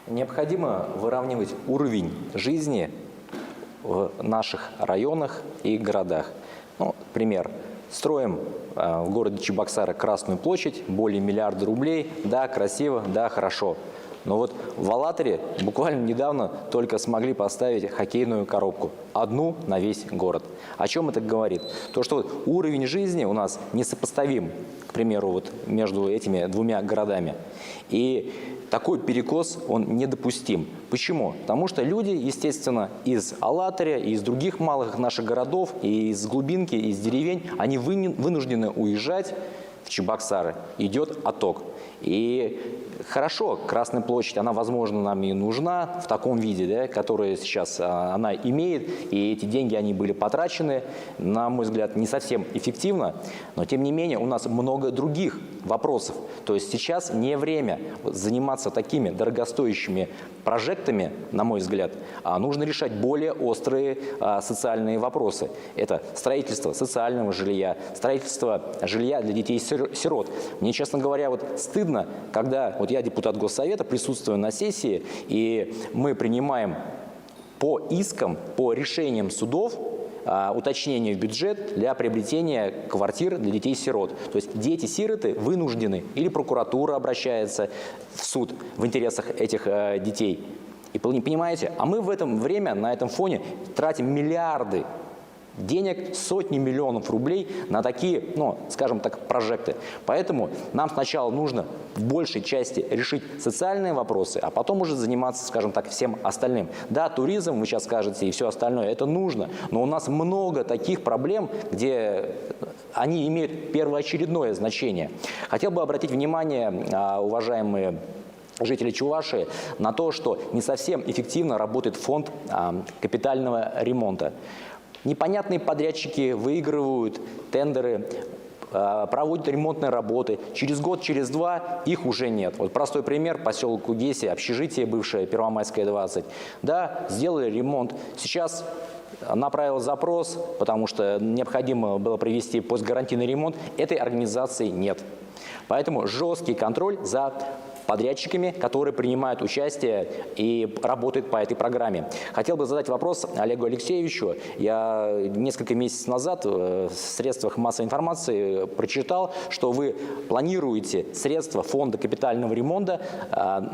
Необходимо выравнивать уровень жизни в наших районах и городах. Ну, пример. Строим в городе Чебоксары Красную площадь, более миллиарда рублей. Да, красиво, да, хорошо. Но вот в Алатыре буквально недавно только смогли поставить хоккейную коробку. Одну на весь город. О чем это говорит? То, что вот уровень жизни у нас несопоставим, к примеру, вот между этими 2 городами. И такой перекос, он недопустим. Почему? Потому что люди, естественно, из Алатыря, из других малых наших городов, и из глубинки, из деревень, они вынуждены уезжать в Чебоксары. Идет отток. И хорошо, Красная площадь, она, возможно, нам и нужна в таком виде, да, который сейчас она имеет, и эти деньги, они были потрачены, на мой взгляд, не совсем эффективно, но, тем не менее, у нас много других вопросов. То есть сейчас не время заниматься такими дорогостоящими прожектами, на мой взгляд, а нужно решать более острые социальные вопросы. Это строительство социального жилья, строительство жилья для детей-сирот. Мне, честно говоря, вот стыдно, когда вот я депутат Госсовета, присутствую на сессии, и мы принимаем по искам, по решениям судов уточнение в бюджет для приобретения квартир для детей-сирот. То есть дети-сироты вынуждены, или прокуратура обращается в суд в интересах этих детей. И понимаете, а мы в это время, на этом фоне тратим миллиарды денег, сотни миллионов рублей на такие, ну, скажем так, прожекты. Поэтому нам сначала нужно в большей части решить социальные вопросы, а потом уже заниматься, скажем так, всем остальным. Да, туризм, вы сейчас скажете, и все остальное, это нужно, но у нас много таких проблем, где они имеют первоочередное значение. Хотел бы обратить внимание, уважаемые жители Чувашии, на то, что не совсем эффективно работает фонд капитального ремонта. Непонятные подрядчики выигрывают тендеры, проводят ремонтные работы. Через год, через два их уже нет. Вот простой пример: поселок Кугеси, общежитие бывшее, Первомайская, 20. Да, сделали ремонт. Сейчас направил запрос, потому что необходимо было провести постгарантийный ремонт. Этой организации нет. Поэтому жесткий контроль за подрядчиками, которые принимают участие и работают по этой программе. Хотел бы задать вопрос Олегу Алексеевичу. Я несколько месяцев назад в средствах массовой информации прочитал, что вы планируете средства фонда капитального ремонта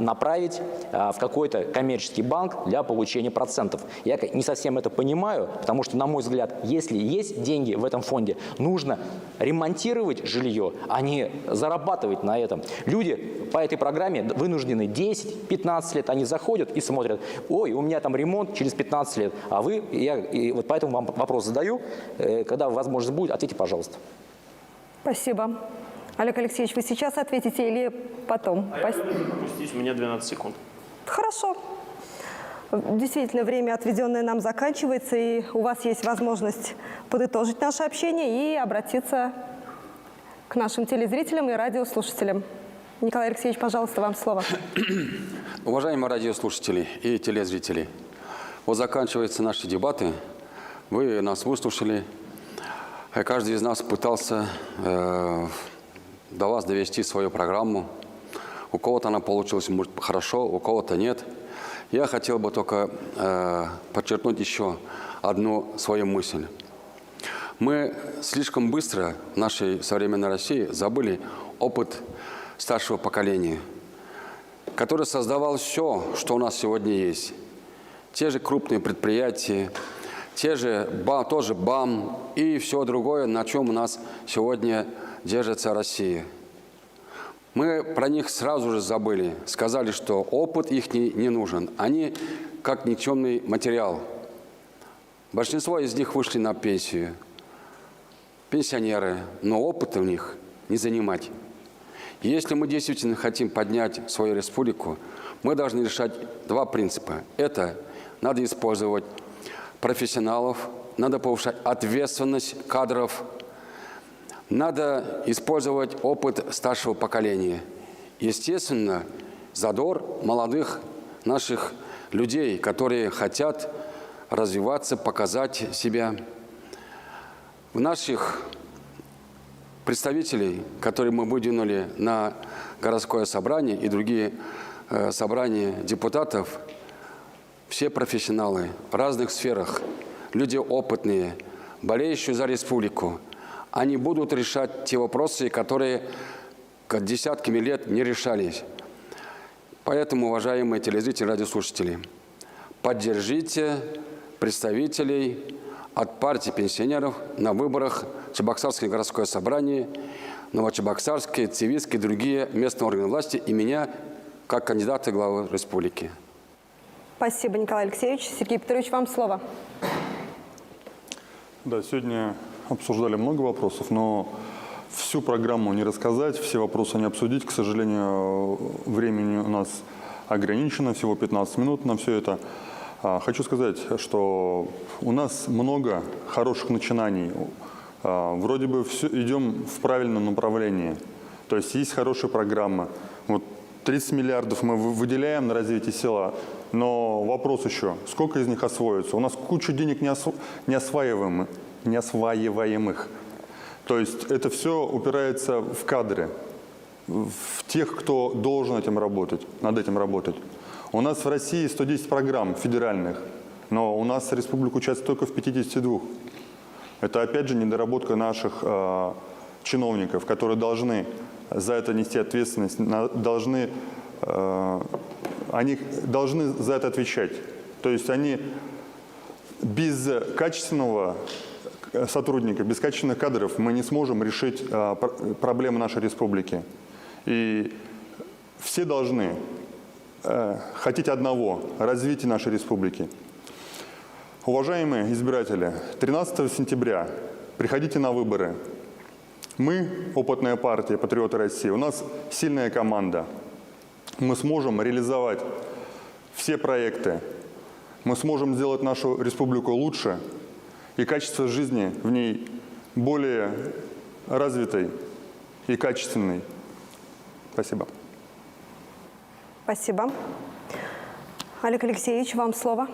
направить в какой-то коммерческий банк для получения процентов. Я не совсем это понимаю, потому что, на мой взгляд, если есть деньги в этом фонде, нужно ремонтировать жилье, а не зарабатывать на этом. Люди по этой программе вынуждены 10-15 лет, они заходят и смотрят: ой, у меня там ремонт через 15 лет, а вы, и вот поэтому вам вопрос задаю, когда возможность будет, ответьте, пожалуйста. Спасибо. Олег Алексеевич, вы сейчас ответите или потом? Я пропустить, у меня 12 секунд. Хорошо. Действительно, время, отведенное нам, заканчивается, и у вас есть возможность подытожить наше общение и обратиться к нашим телезрителям и радиослушателям. Николай Алексеевич, пожалуйста, вам слово. Уважаемые радиослушатели и телезрители, вот заканчиваются наши дебаты. Вы нас выслушали. Каждый из нас пытался до вас довести свою программу. У кого-то она получилась, может, хорошо, у кого-то нет. Я хотел бы только подчеркнуть еще одну свою мысль. Мы слишком быстро в нашей современной России забыли опыт старшего поколения, который создавал все, что у нас сегодня есть. Те же крупные предприятия, тоже БАМ и все другое, на чем у нас сегодня держится Россия. Мы про них сразу же забыли, сказали, что опыт их не нужен. Они как никчемный материал. Большинство из них вышли на пенсию. Пенсионеры, но опыта у них не занимать. Если мы действительно хотим поднять свою республику, мы должны решать два принципа. Это надо использовать профессионалов, надо повышать ответственность кадров, надо использовать опыт старшего поколения. Естественно, задор молодых наших людей, которые хотят развиваться, показать себя. В наших представителей, которые мы выдвинули на городское собрание и другие собрания депутатов, все профессионалы в разных сферах, люди опытные, болеющие за республику. Они будут решать те вопросы, которые десятками лет не решались. Поэтому, уважаемые телезрители, радиослушатели, поддержите представителей от партии пенсионеров на выборах Чебоксарское городское собрание, Новочебоксарское, Цивильское и другие местные органы власти и меня как кандидата главы республики. Спасибо, Николай Алексеевич. Сергей Петрович, вам слово. Да, сегодня обсуждали много вопросов, но всю программу не рассказать, все вопросы не обсудить. К сожалению, времени у нас ограничено, всего 15 минут на все это. Хочу сказать, что у нас много хороших начинаний. Вроде бы идем в правильном направлении. То есть хорошая программа. Вот 30 миллиардов мы выделяем на развитие села, но вопрос еще, сколько из них освоится? У нас куча денег неосваиваемых. То есть это все упирается в кадры, в тех, кто должен над этим работать. У нас в России 110 программ федеральных, но у нас республика участвует только в 52. Это опять же недоработка наших чиновников, которые должны за это нести ответственность, они должны за это отвечать. То есть они без качественного сотрудников, без качественных кадров мы не сможем решить проблемы нашей республики. И все должны хотеть одного – развития нашей республики. Уважаемые избиратели, 13 сентября приходите на выборы. Мы, опытная партия «Патриоты России», у нас сильная команда. Мы сможем реализовать все проекты. Мы сможем сделать нашу республику лучше и качество жизни в ней более развитой и качественной. Спасибо. Спасибо. Олег Алексеевич, вам слово.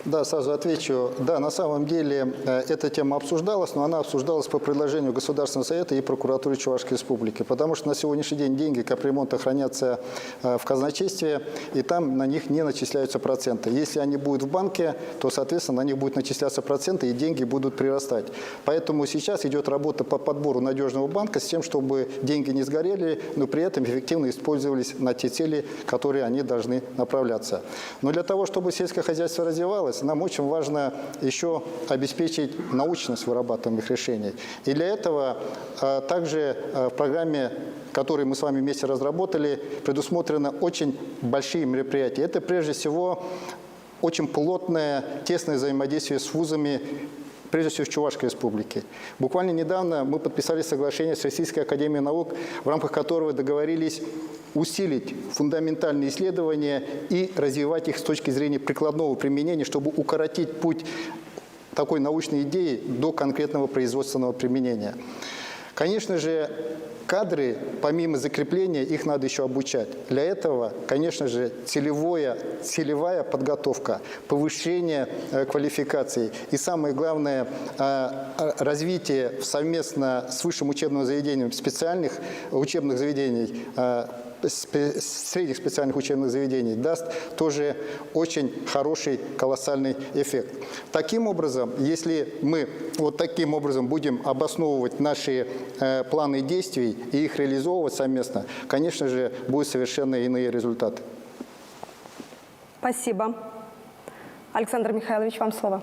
Да, сразу отвечу. Да, на самом деле эта тема обсуждалась, но она обсуждалась по предложению Государственного совета и прокуратуры Чувашской республики, потому что на сегодняшний день деньги капремонта хранятся в казначействе, и там на них не начисляются проценты. Если они будут в банке, то, соответственно, на них будут начисляться проценты, и деньги будут прирастать. Поэтому сейчас идет работа по подбору надежного банка с тем, чтобы деньги не сгорели, но при этом эффективно использовались на те цели, которые они должны направляться. Но для того, чтобы сельское хозяйство развивалось, нам очень важно еще обеспечить научность вырабатываемых решений. И для этого также в программе, которую мы с вами вместе разработали, предусмотрены очень большие мероприятия. Это прежде всего очень плотное, тесное взаимодействие с вузами, прежде всего в Чувашской республике. Буквально недавно мы подписали соглашение с Российской академией наук, в рамках которого договорились усилить фундаментальные исследования и развивать их с точки зрения прикладного применения, чтобы укоротить путь такой научной идеи до конкретного производственного применения. Конечно же, кадры, помимо закрепления, их надо еще обучать. Для этого, конечно же, целевая подготовка, повышение квалификации и, самое главное, развитие совместно с высшим учебным заведением специальных учебных заведений, средних специальных учебных заведений даст тоже очень хороший, колоссальный эффект. Таким образом, если мы вот таким образом будем обосновывать наши планы действий и их реализовывать совместно, конечно же, будут совершенно иные результаты. Спасибо. Александр Михайлович, вам слово.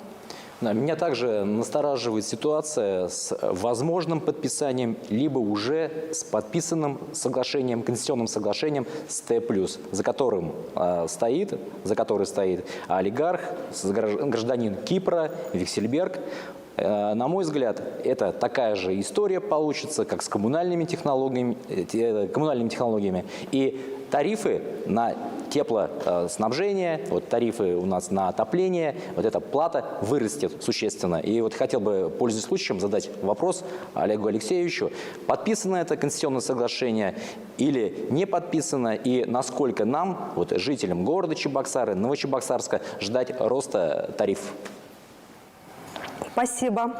Меня также настораживает ситуация с возможным подписанием, либо уже с подписанным соглашением, конституционным соглашением с Т+, за который стоит олигарх, гражданин Кипра, Виксельберг. На мой взгляд, это такая же история получится, как с коммунальными технологиями. И тарифы на теплоснабжение, вот тарифы у нас на отопление, вот эта плата вырастет существенно. И вот хотел бы, пользуясь случаем, задать вопрос Олегу Алексеевичу. Подписано это конституционное соглашение или не подписано? И насколько нам, вот, жителям города Чебоксары, Новочебоксарска, ждать роста тарифов? Спасибо.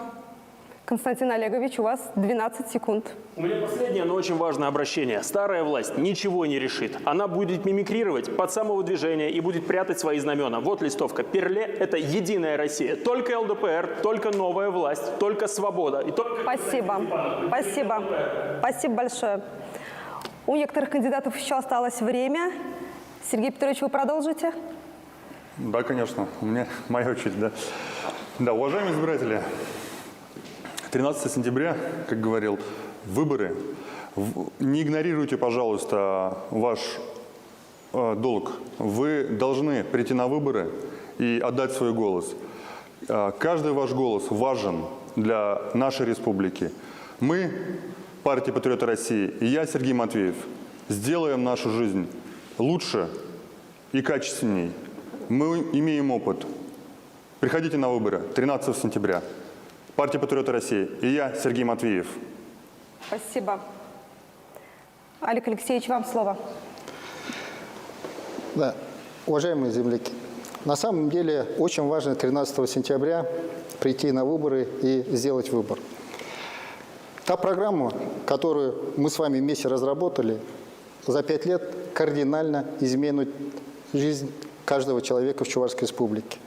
Константин Олегович, у вас 12 секунд. У меня последнее, но очень важное обращение. Старая власть ничего не решит. Она будет мимикрировать под самовыдвижение и будет прятать свои знамена. Вот листовка. Перле – это единая Россия. Только ЛДПР, только новая власть, только свобода. И только... Спасибо. Спасибо. Спасибо большое. У некоторых кандидатов еще осталось время. Сергей Петрович, вы продолжите? Да, конечно. У меня моя очередь, да. Да, уважаемые избиратели, 13 сентября, как говорил, выборы. Не игнорируйте, пожалуйста, ваш долг. Вы должны прийти на выборы и отдать свой голос. Каждый ваш голос важен для нашей республики. Мы, партия «Патриоты России», и я, Сергей Матвеев, сделаем нашу жизнь лучше и качественней. Мы имеем опыт. Приходите на выборы 13 сентября. Партия «Патриоты России» и я, Сергей Матвеев. Спасибо. Олег Алексеевич, вам слово. Да, уважаемые земляки, на самом деле очень важно 13 сентября прийти на выборы и сделать выбор. Та программа, которую мы с вами вместе разработали, за 5 лет кардинально изменит жизнь каждого человека в Чувашской республике.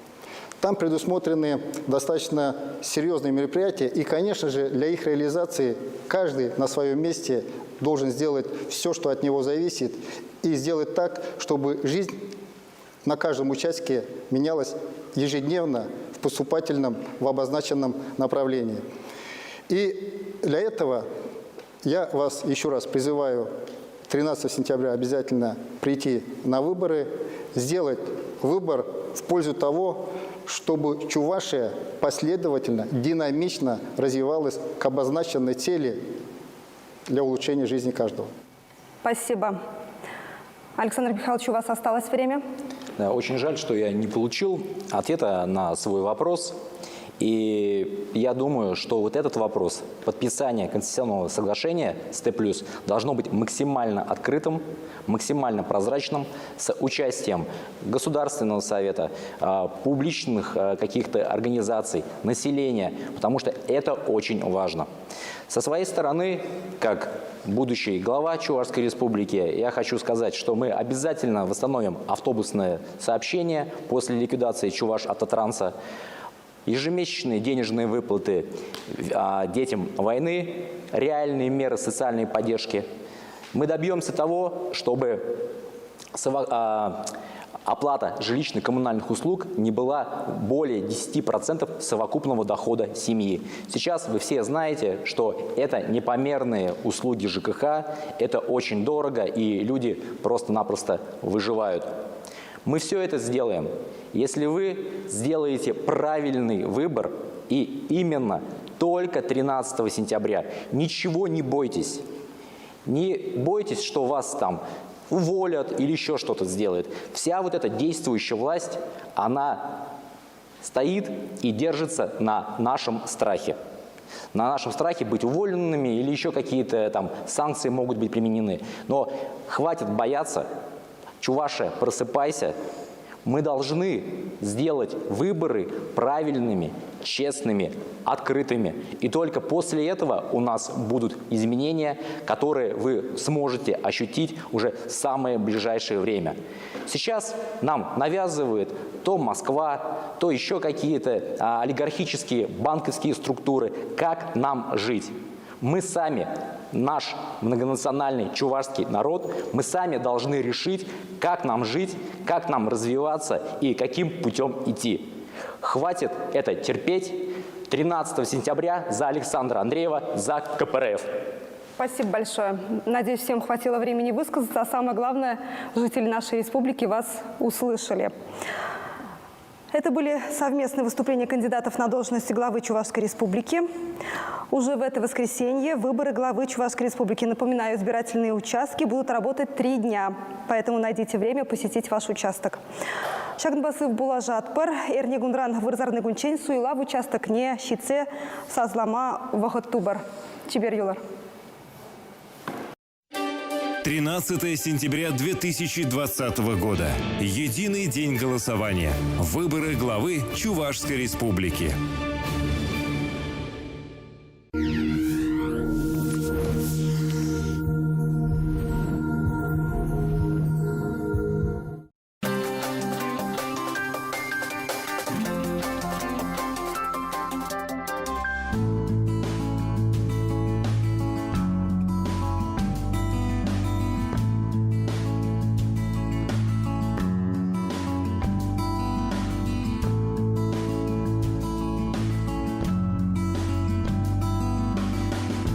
Там предусмотрены достаточно серьезные мероприятия, и, конечно же, для их реализации каждый на своем месте должен сделать все, что от него зависит, и сделать так, чтобы жизнь на каждом участке менялась ежедневно в поступательном в обозначенном направлении. И для этого я вас еще раз призываю 13 сентября обязательно прийти на выборы, сделать выбор в пользу того, чтобы Чувашия последовательно, динамично развивалась к обозначенной цели для улучшения жизни каждого. Спасибо. Александр Михайлович, у вас осталось время? Да, очень жаль, что я не получил ответа на свой вопрос. И я думаю, что вот этот вопрос, подписание конституционного соглашения с Т+, должно быть максимально открытым, максимально прозрачным, с участием Государственного совета, публичных каких-то организаций, населения, потому что это очень важно. Со своей стороны, как будущий глава Чувашской республики, я хочу сказать, что мы обязательно восстановим автобусное сообщение после ликвидации Чуваш-Автотранса, ежемесячные денежные выплаты детям войны, реальные меры социальной поддержки. Мы добьемся того, чтобы оплата жилищно-коммунальных услуг не была более 10% совокупного дохода семьи. Сейчас вы все знаете, что это непомерные услуги ЖКХ, это очень дорого, и люди просто-напросто выживают. Мы все это сделаем, если вы сделаете правильный выбор, и именно только 13 сентября. Ничего не бойтесь. Не бойтесь, что вас там уволят или еще что-то сделают. Вся вот эта действующая власть, она стоит и держится на нашем страхе. На нашем страхе быть уволенными или еще какие-то там санкции могут быть применены. Но хватит бояться. Чувашия, просыпайся. Мы должны сделать выборы правильными, честными, открытыми. И только после этого у нас будут изменения, которые вы сможете ощутить уже в самое ближайшее время. Сейчас нам навязывают то Москва, то еще какие-то олигархические банковские структуры, как нам жить. Мы сами, наш многонациональный чувашский народ, мы сами должны решить, как нам жить, как нам развиваться и каким путем идти. Хватит это терпеть. 13 сентября за Александра Андреева, за КПРФ. Спасибо большое. Надеюсь, всем хватило времени высказаться, а самое главное, жители нашей республики вас услышали. Это были совместные выступления кандидатов на должность главы Чувашской республики. Уже в это воскресенье выборы главы Чувашской республики. Напоминаю, избирательные участки будут работать 3 дня, поэтому найдите время посетить ваш участок. Шагнбасыв Булажатпар, Эрни Гунран Вырзарны Гунчень, Суила в участок не Щице, Сазлама Вахоттубар. Чибер Юлар. 13 сентября 2020 года. Единый день голосования. Выборы главы Чувашской республики.